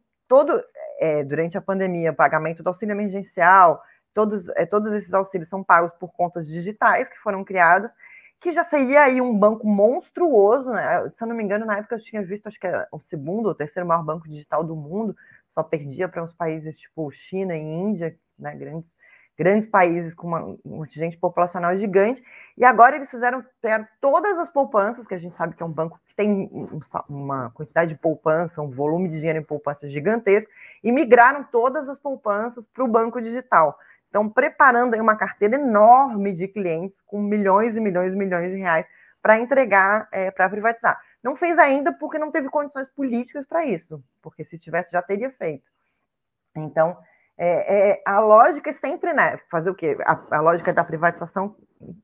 durante a pandemia, o pagamento do auxílio emergencial, todos esses auxílios são pagos por contas digitais que foram criadas, que já seria aí um banco monstruoso, né? Se eu não me engano, na época eu tinha visto, acho que era o segundo ou terceiro maior banco digital do mundo, só perdia para uns países tipo China e Índia, né? Grandes países com uma contingente populacional gigante, e agora eles pegaram todas as poupanças, que a gente sabe que é um banco que tem uma quantidade de poupança, um volume de dinheiro em poupança gigantesco, e migraram todas as poupanças para o banco digital. Então, preparando aí uma carteira enorme de clientes com milhões e milhões e milhões de reais para entregar, para privatizar. Não fez ainda porque não teve condições políticas para isso, porque se tivesse já teria feito. Então, a lógica é sempre, né, fazer o quê? A lógica da privatização,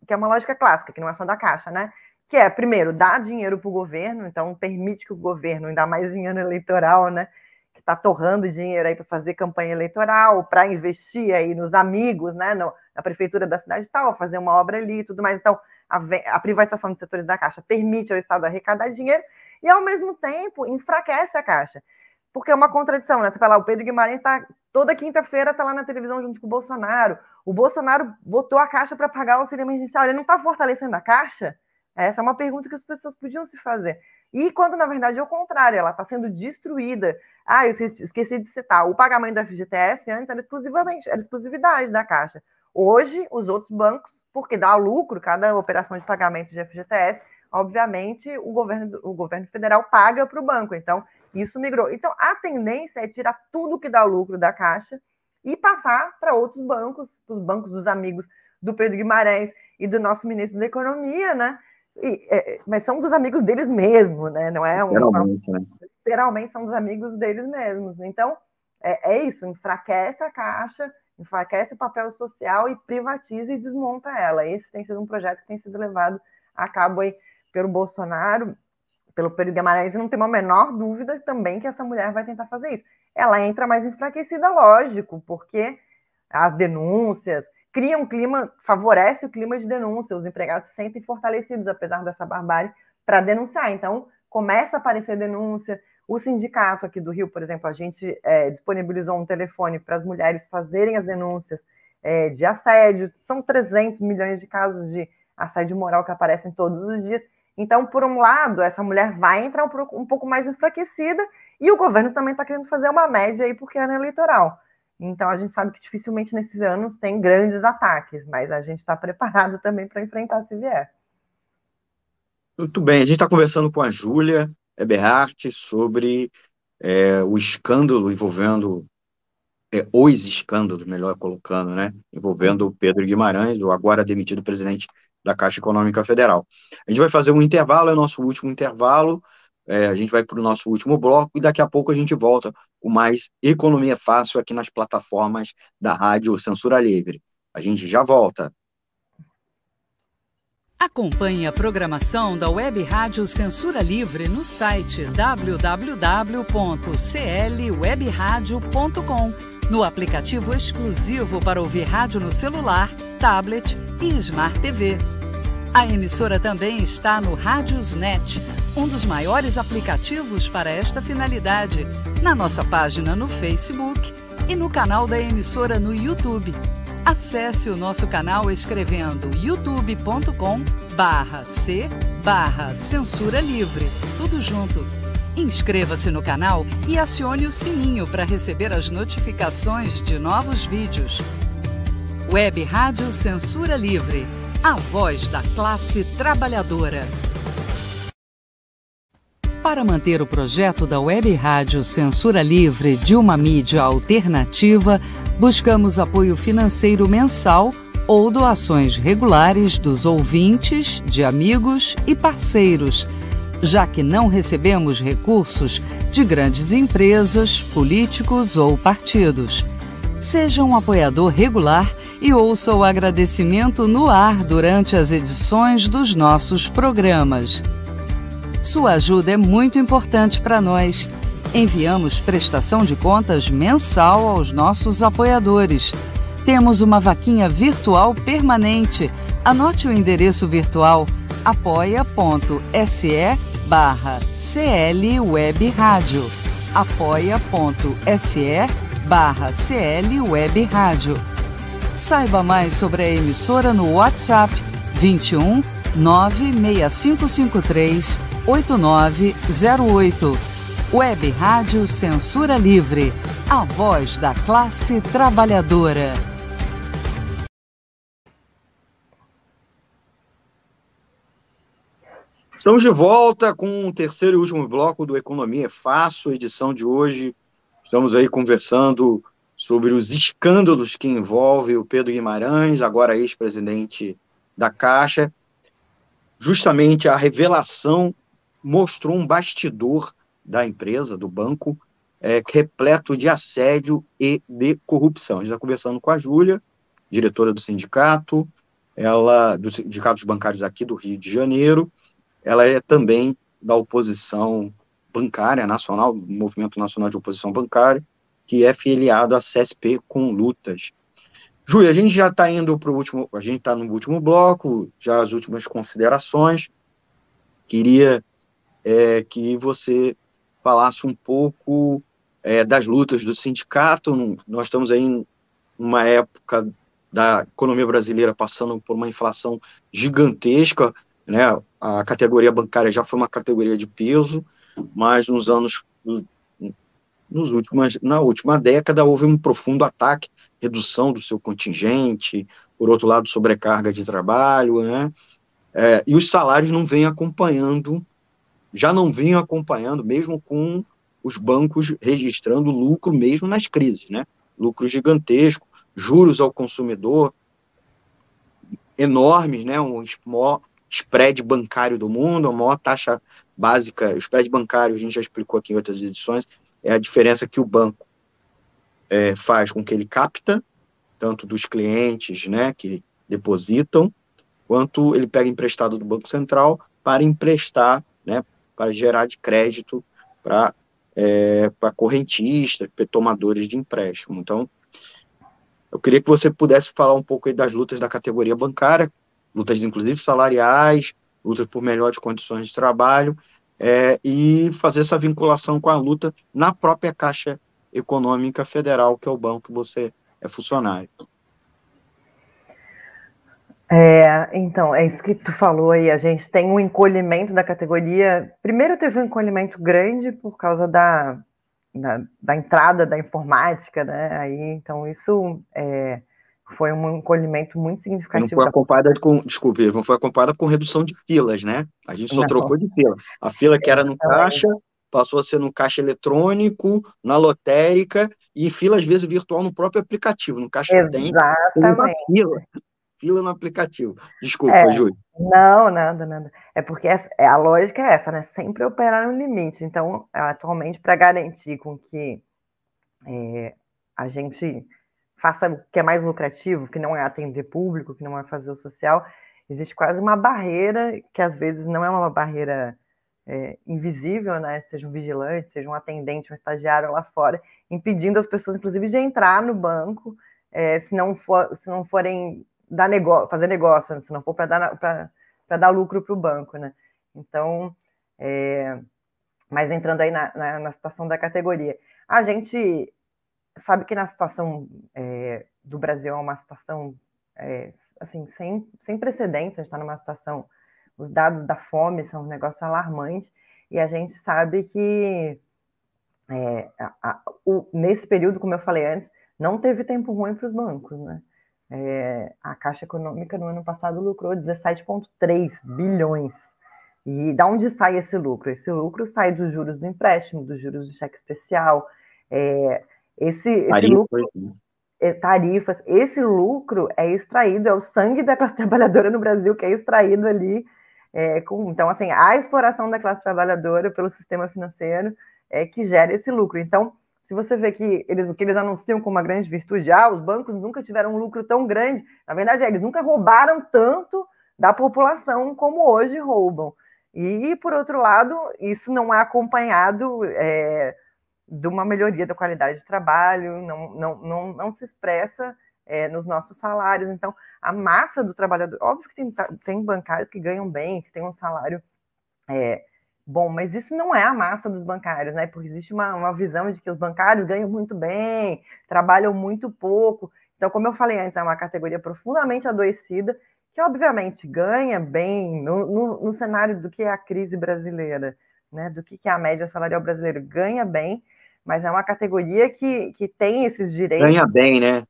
que é uma lógica clássica, que não é só da Caixa, né? Que é, primeiro, dar dinheiro para o governo, então permite que o governo, ainda mais em ano eleitoral, né, que está torrando dinheiro aí para fazer campanha eleitoral, para investir aí nos amigos, né, na prefeitura da cidade tal, fazer uma obra ali e tudo mais. Então, a privatização dos setores da Caixa permite ao Estado arrecadar dinheiro e, ao mesmo tempo, enfraquece a Caixa. Porque é uma contradição, né? Você fala, o Pedro Guimarães toda quinta-feira está lá na televisão junto com o Bolsonaro. O Bolsonaro botou a Caixa para pagar o auxílio emergencial. Ele não está fortalecendo a Caixa? Essa é uma pergunta que as pessoas podiam se fazer. E quando, na verdade, é o contrário, ela está sendo destruída. Eu esqueci de citar, o pagamento do FGTS antes era exclusividade da Caixa. Hoje, os outros bancos, porque dá lucro, cada operação de pagamento de FGTS, obviamente, o governo federal paga para o banco. Então, isso migrou. Então, a tendência é tirar tudo que dá lucro da Caixa e passar para outros bancos, os bancos dos amigos do Pedro Guimarães e do nosso ministro da Economia, né? Mas são dos amigos deles mesmos, né? Não é literalmente são dos amigos deles mesmos. Então, é isso, enfraquece a Caixa, enfraquece o papel social e privatiza e desmonta ela. Esse tem sido um projeto que tem sido levado a cabo aí pelo Bolsonaro, pelo Pedro Guimarães, e não tem uma menor dúvida também que essa mulher vai tentar fazer isso. Ela entra mais enfraquecida, lógico, porque as denúncias criam um clima, favorece o clima de denúncia, os empregados se sentem fortalecidos, apesar dessa barbárie, para denunciar. Então, começa a aparecer denúncia. O sindicato aqui do Rio, por exemplo, a gente disponibilizou um telefone para as mulheres fazerem as denúncias de assédio. São 300 milhões de casos de assédio moral que aparecem todos os dias. Então, por um lado, essa mulher vai entrar um pouco mais enfraquecida e o governo também está querendo fazer uma média aí porque é ano eleitoral. Então, a gente sabe que dificilmente nesses anos tem grandes ataques, mas a gente está preparado também para enfrentar se vier. Muito bem, a gente está conversando com a Júlia Eberhardt sobre o escândalo envolvendo, os escândalos, melhor colocando, né, envolvendo o Pedro Guimarães, o agora demitido presidente da Caixa Econômica Federal. A gente vai fazer um intervalo, é o nosso último intervalo, a gente vai para o nosso último bloco e daqui a pouco a gente volta com mais Economia Fácil aqui nas plataformas da Rádio Censura Livre. A gente já volta. Acompanhe a programação da Web Rádio Censura Livre no site www.clwebradio.com, no aplicativo exclusivo para ouvir rádio no celular, tablet e Smart TV. A emissora também está no Radiosnet, um dos maiores aplicativos para esta finalidade, na nossa página no Facebook e no canal da emissora no YouTube. Acesse o nosso canal escrevendo youtube.com/c/censura livre, tudo junto. Inscreva-se no canal e acione o sininho para receber as notificações de novos vídeos. Web Rádio Censura Livre, a voz da classe trabalhadora. Para manter o projeto da Web Rádio Censura Livre de uma mídia alternativa, buscamos apoio financeiro mensal ou doações regulares dos ouvintes, de amigos e parceiros, já que não recebemos recursos de grandes empresas, políticos ou partidos. Seja um apoiador regular e ouça o agradecimento no ar durante as edições dos nossos programas. Sua ajuda é muito importante para nós. Enviamos prestação de contas mensal aos nossos apoiadores. Temos uma vaquinha virtual permanente. Anote o endereço virtual apoia.se/clwebradio. apoia.se/clwebradio. Saiba mais sobre a emissora no WhatsApp 21 96553 8908. Web Rádio Censura Livre, a voz da classe trabalhadora. Estamos de volta com o terceiro e último bloco do Economia é Fácil, edição de hoje. Estamos aí conversando sobre os escândalos que envolvem o Pedro Guimarães, agora ex-presidente da Caixa. Justamente a revelação mostrou um bastidor da empresa, do banco, repleto de assédio e de corrupção. A gente está conversando com a Júlia, diretora do sindicato, dos sindicatos bancários aqui do Rio de Janeiro. Ela é também da oposição bancária nacional, do Movimento Nacional de Oposição Bancária, que é filiado à CSP com Lutas. Júlia, a gente já está indo para o último, a gente está no último bloco, já as últimas considerações. Queria que você falasse um pouco das lutas do sindicato. Nós estamos aí em uma época da economia brasileira passando por uma inflação gigantesca, né? A categoria bancária já foi uma categoria de peso, mas na última década houve um profundo ataque, redução do seu contingente, por outro lado, sobrecarga de trabalho, né? E os salários já não vinham acompanhando, mesmo com os bancos registrando lucro mesmo nas crises, né? Lucro gigantesco, juros ao consumidor enormes, né? O maior spread bancário do mundo, a maior taxa básica. O spread bancário, a gente já explicou aqui em outras edições, é a diferença que o banco faz com que ele capta, tanto dos clientes, né, que depositam, quanto ele pega emprestado do Banco Central para emprestar, né, para gerar de crédito para correntistas, tomadores de empréstimo. Então, eu queria que você pudesse falar um pouco aí das lutas da categoria bancária, lutas inclusive salariais, lutas por melhores condições de trabalho, e fazer essa vinculação com a luta na própria Caixa Econômica Federal, que é o banco que você é funcionário. Então, é isso que tu falou aí, a gente tem um encolhimento da categoria. Primeiro teve um encolhimento grande por causa da entrada da informática, né? Aí, então isso foi um encolhimento muito significativo. Não foi acompanhada com redução de filas, né? A gente só trocou de fila. A fila que era no caixa passou a ser no caixa eletrônico, na lotérica, e fila, às vezes, virtual no próprio aplicativo. No caixa Exatamente. Tem fila no aplicativo. Desculpa, Júlia. Não, nada. É porque a lógica é essa, né? Sempre operar no limite. Então, atualmente, para garantir com que a gente faça o que é mais lucrativo, que não é atender público, que não é fazer o social, existe quase uma barreira, que às vezes não é uma barreira invisível, né? Seja um vigilante, seja um atendente, um estagiário lá fora, impedindo as pessoas, inclusive, de entrar no banco, se não forem fazer negócio, né? Se não for para dar lucro para o banco, né? Então, mas entrando aí na situação da categoria, a gente sabe que na situação do Brasil é uma situação assim, sem precedentes, a gente está numa situação, os dados da fome são um negócio alarmante, e a gente sabe que nesse período, como eu falei antes, não teve tempo ruim para os bancos, né? A Caixa Econômica no ano passado lucrou 17,3 bilhões. E da onde sai esse lucro? Esse lucro sai dos juros do empréstimo, dos juros do cheque especial, esse lucro, tarifas, esse lucro é extraído, é o sangue da classe trabalhadora no Brasil que é extraído ali. Então, assim, a exploração da classe trabalhadora pelo sistema financeiro que gera esse lucro. Então, se você vê que o que eles anunciam como uma grande virtude, os bancos nunca tiveram um lucro tão grande, na verdade, eles nunca roubaram tanto da população como hoje roubam. E, por outro lado, isso não é acompanhado de uma melhoria da qualidade de trabalho, não se expressa nos nossos salários. Então, a massa do trabalhador, óbvio que tem bancários que ganham bem, que tem um salário bom, mas isso não é a massa dos bancários, né? Porque existe uma visão de que os bancários ganham muito bem, trabalham muito pouco. Então, como eu falei antes, é uma categoria profundamente adoecida, que obviamente ganha bem no cenário do que é a crise brasileira, né? Do que é a média salarial brasileira, ganha bem, mas é uma categoria que tem esses direitos. Ganha bem, né?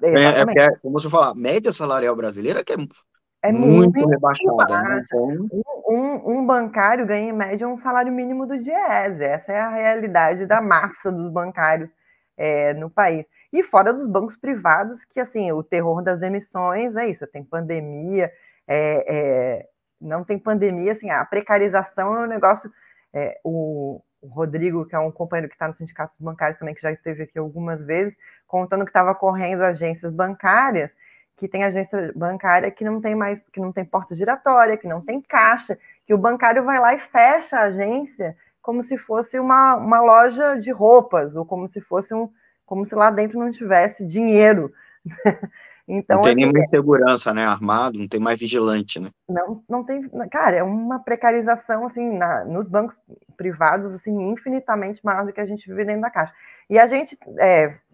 Exatamente. Porque, como você fala, a média salarial brasileira que é muito rebaixada. Né? Então... Um bancário ganha, em média, um salário mínimo do Diese. Essa é a realidade da massa dos bancários no país. E fora dos bancos privados, que, assim, o terror das demissões é isso. Tem pandemia, não tem pandemia, assim, a precarização é um negócio... O Rodrigo, que é um companheiro que está no Sindicato dos Bancários também, que já esteve aqui algumas vezes, contando que estava correndo agências bancárias, que tem agência bancária que não tem porta giratória, que não tem caixa, que o bancário vai lá e fecha a agência como se fosse uma loja de roupas, ou como se lá dentro não tivesse dinheiro. Então, não tem assim, nenhuma insegurança, né? Armado, não tem mais vigilante, né? Não tem, cara, é uma precarização assim nos bancos privados assim infinitamente maior do que a gente vive dentro da Caixa. E a gente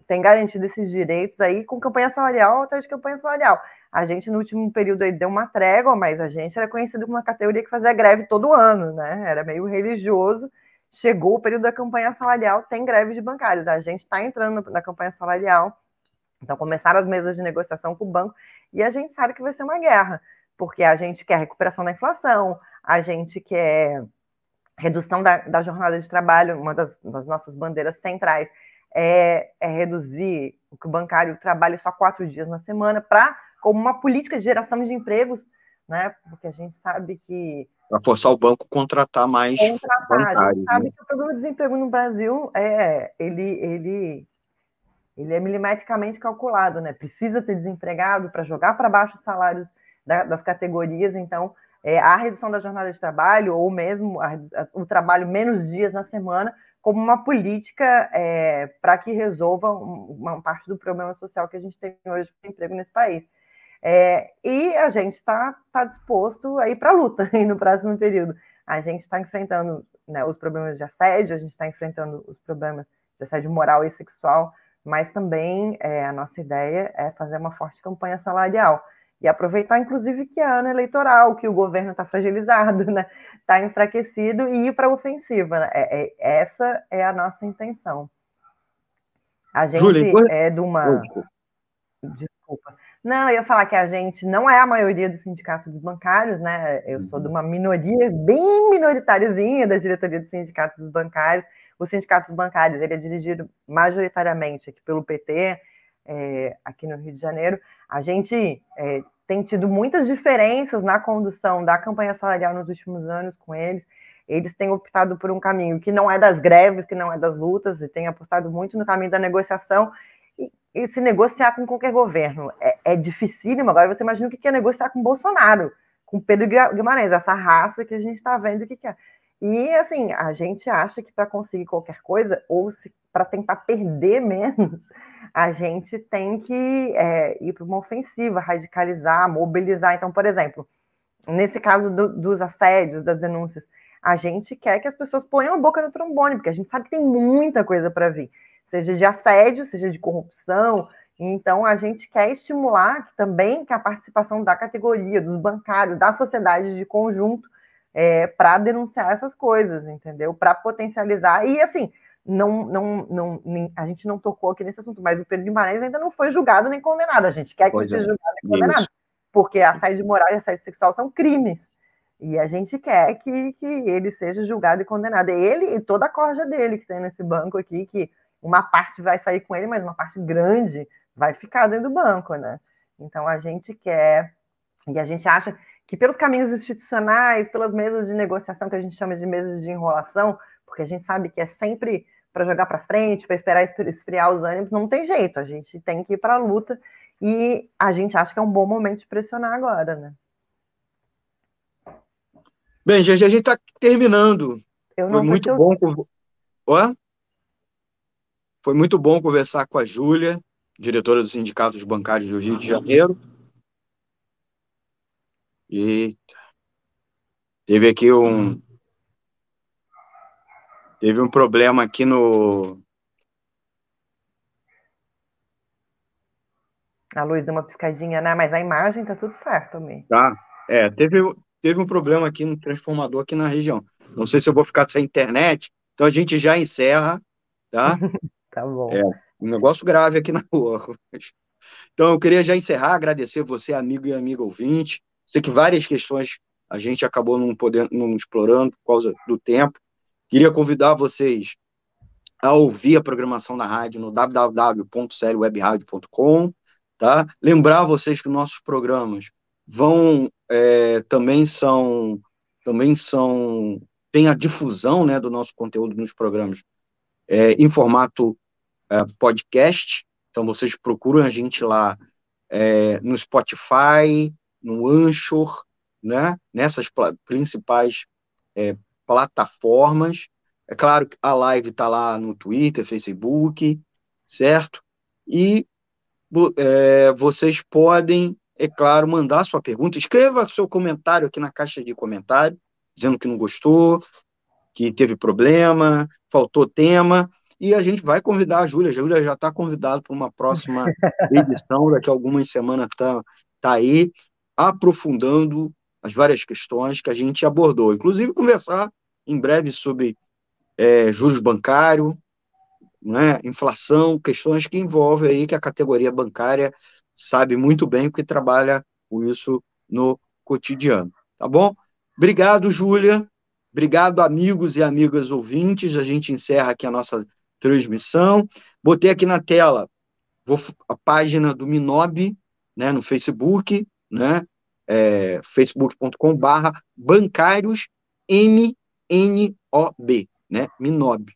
tem garantido esses direitos aí com campanha salarial atrás de campanha salarial. A gente no último período aí deu uma trégua, mas a gente era conhecido como uma categoria que fazia greve todo ano, né? Era meio religioso. Chegou o período da campanha salarial, tem greve de bancários. A gente está entrando na campanha salarial. Então começaram as mesas de negociação com o banco e a gente sabe que vai ser uma guerra, porque a gente quer recuperação da inflação, a gente quer redução da jornada de trabalho, uma das nossas bandeiras centrais é reduzir o que o bancário trabalhe só 4 dias na semana, como uma política de geração de empregos, né? Porque a gente sabe que... Para forçar o banco a contratar mais bancários. A gente sabe que o problema do desemprego no Brasil ele é milimetricamente calculado, né? Precisa ter desempregado para jogar para baixo os salários das categorias, então a redução da jornada de trabalho, ou mesmo o trabalho menos dias na semana, como uma política para que resolva uma parte do problema social que a gente tem hoje de emprego nesse país. E a gente está disposto a ir para a luta no próximo período. A gente está enfrentando, né, os problemas de assédio, a gente está enfrentando os problemas de assédio moral e sexual, mas também a nossa ideia é fazer uma forte campanha salarial e aproveitar, inclusive, que é ano eleitoral, que o governo está fragilizado, né? Está enfraquecido e ir para a ofensiva. Né? Essa é a nossa intenção. A gente Júlia, é de uma... Desculpa. Não, eu ia falar que a gente não é a maioria do sindicato dos bancários, né? Eu sou de uma minoria, bem minoritáriazinha da diretoria do sindicato dos bancários. O sindicato dos bancários ele é dirigido majoritariamente aqui pelo PT, aqui no Rio de Janeiro. A gente tem tido muitas diferenças na condução da campanha salarial nos últimos anos com eles. Eles têm optado por um caminho que não é das greves, que não é das lutas, e têm apostado muito no caminho da negociação. se negociar com qualquer governo é dificílimo. Agora você imagina o que é negociar com Bolsonaro, com Pedro Guimarães, essa raça que a gente está vendo o que é. E, assim, a gente acha que para conseguir qualquer coisa, ou para tentar perder menos, a gente tem que ir para uma ofensiva, radicalizar, mobilizar. Então, por exemplo, nesse caso dos assédios, das denúncias, a gente quer que as pessoas ponham a boca no trombone, porque a gente sabe que tem muita coisa para vir, seja de assédio, seja de corrupção. Então, a gente quer estimular também que a participação da categoria, dos bancários, da sociedade de conjunto, para denunciar essas coisas, entendeu? Para potencializar. E, assim, a gente não tocou aqui nesse assunto, mas o Pedro Guimarães ainda não foi julgado nem condenado. A gente quer que ele seja julgado e condenado, porque assédio moral e assédio sexual são crimes. E a gente quer que ele seja julgado e condenado. Ele e toda a corja dele que tem nesse banco aqui, que uma parte vai sair com ele, mas uma parte grande vai ficar dentro do banco, né? Então a gente quer, e a gente acha que pelos caminhos institucionais, pelas mesas de negociação, que a gente chama de mesas de enrolação, porque a gente sabe que é sempre para jogar para frente, para esperar esfriar os ânimos, não tem jeito, a gente tem que ir para a luta, e a gente acha que é um bom momento de pressionar agora, né? Bem, gente, a gente está terminando. Foi muito bom. Foi muito bom conversar com a Júlia, diretora do Sindicato dos Bancários do Rio de Janeiro. E teve aqui um problema aqui no... A luz deu uma piscadinha, né? Mas a imagem tá tudo certo também. Tá. Teve um problema aqui no transformador aqui na região. Não sei se eu vou ficar sem internet, então a gente já encerra, tá? Tá bom. Um negócio grave aqui na rua. Então eu queria já encerrar, agradecer você, amigo e amiga ouvinte. Sei que várias questões a gente acabou não explorando por causa do tempo. Queria convidar vocês a ouvir a programação da rádio no www.seriowebradio.com, tá? Lembrar vocês que nossos programas tem a difusão, né, do nosso conteúdo nos programas em formato podcast. Então vocês procuram a gente lá no Spotify, no Anchor, né, nessas principais plataformas. É claro que a live está lá no Twitter, Facebook, certo? E vocês podem, é claro, mandar sua pergunta. Escreva seu comentário aqui na caixa de comentário, dizendo que não gostou, que teve problema, faltou tema, e a gente vai convidar a Júlia. A Júlia já está convidada para uma próxima edição, daqui a algumas semanas tá aí, aprofundando as várias questões que a gente abordou. Inclusive, conversar em breve sobre juros bancários, né, inflação, questões que envolvem aí, que a categoria bancária sabe muito bem, porque trabalha com isso no cotidiano. Tá bom? Obrigado, Júlia. Obrigado, amigos e amigas ouvintes. A gente encerra aqui a nossa transmissão. Botei aqui na tela a página do Minob, né, no Facebook, né, facebook.com/bancários MNOB, né, Minob.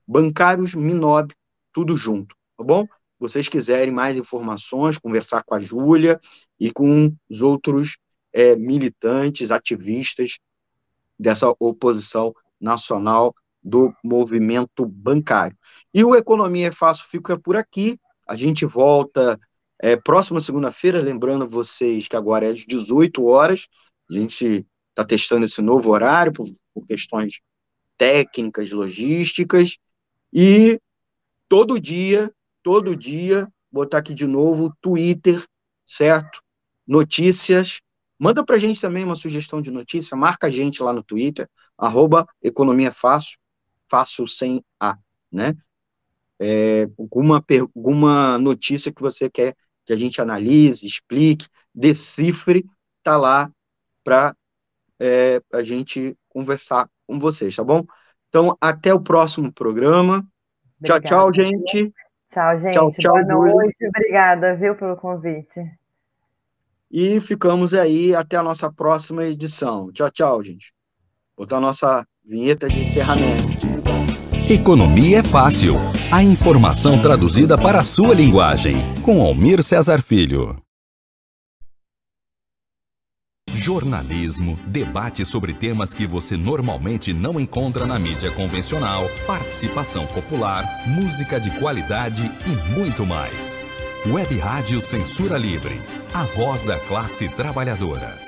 Bancários Minob, tudo junto, tá bom? Se vocês quiserem mais informações, conversar com a Júlia e com os outros militantes, ativistas dessa oposição nacional do movimento bancário. E o Economia é Fácil fica por aqui. A gente volta próxima segunda-feira, lembrando vocês que agora é às 18 horas. A gente está testando esse novo horário por questões técnicas, logísticas. E todo dia, botar aqui de novo, Twitter, certo? Notícias. Manda pra gente também uma sugestão de notícia, marca a gente lá no Twitter, @Economia Fácil, fácil sem A, né? Alguma notícia que você quer que a gente analise, explique, decifre, tá lá para a gente conversar com vocês, tá bom? Então, até o próximo programa. Obrigada. Tchau, gente. Tchau, gente. Boa noite. Obrigada, viu, pelo convite. E ficamos aí até a nossa próxima edição. Tchau, gente. Vou botar a nossa vinheta de encerramento. Economia é Fácil. A informação traduzida para a sua linguagem, com Almir Cesar Filho. Jornalismo, debate sobre temas que você normalmente não encontra na mídia convencional, participação popular, música de qualidade e muito mais. Web Rádio Censura Livre, a voz da classe trabalhadora.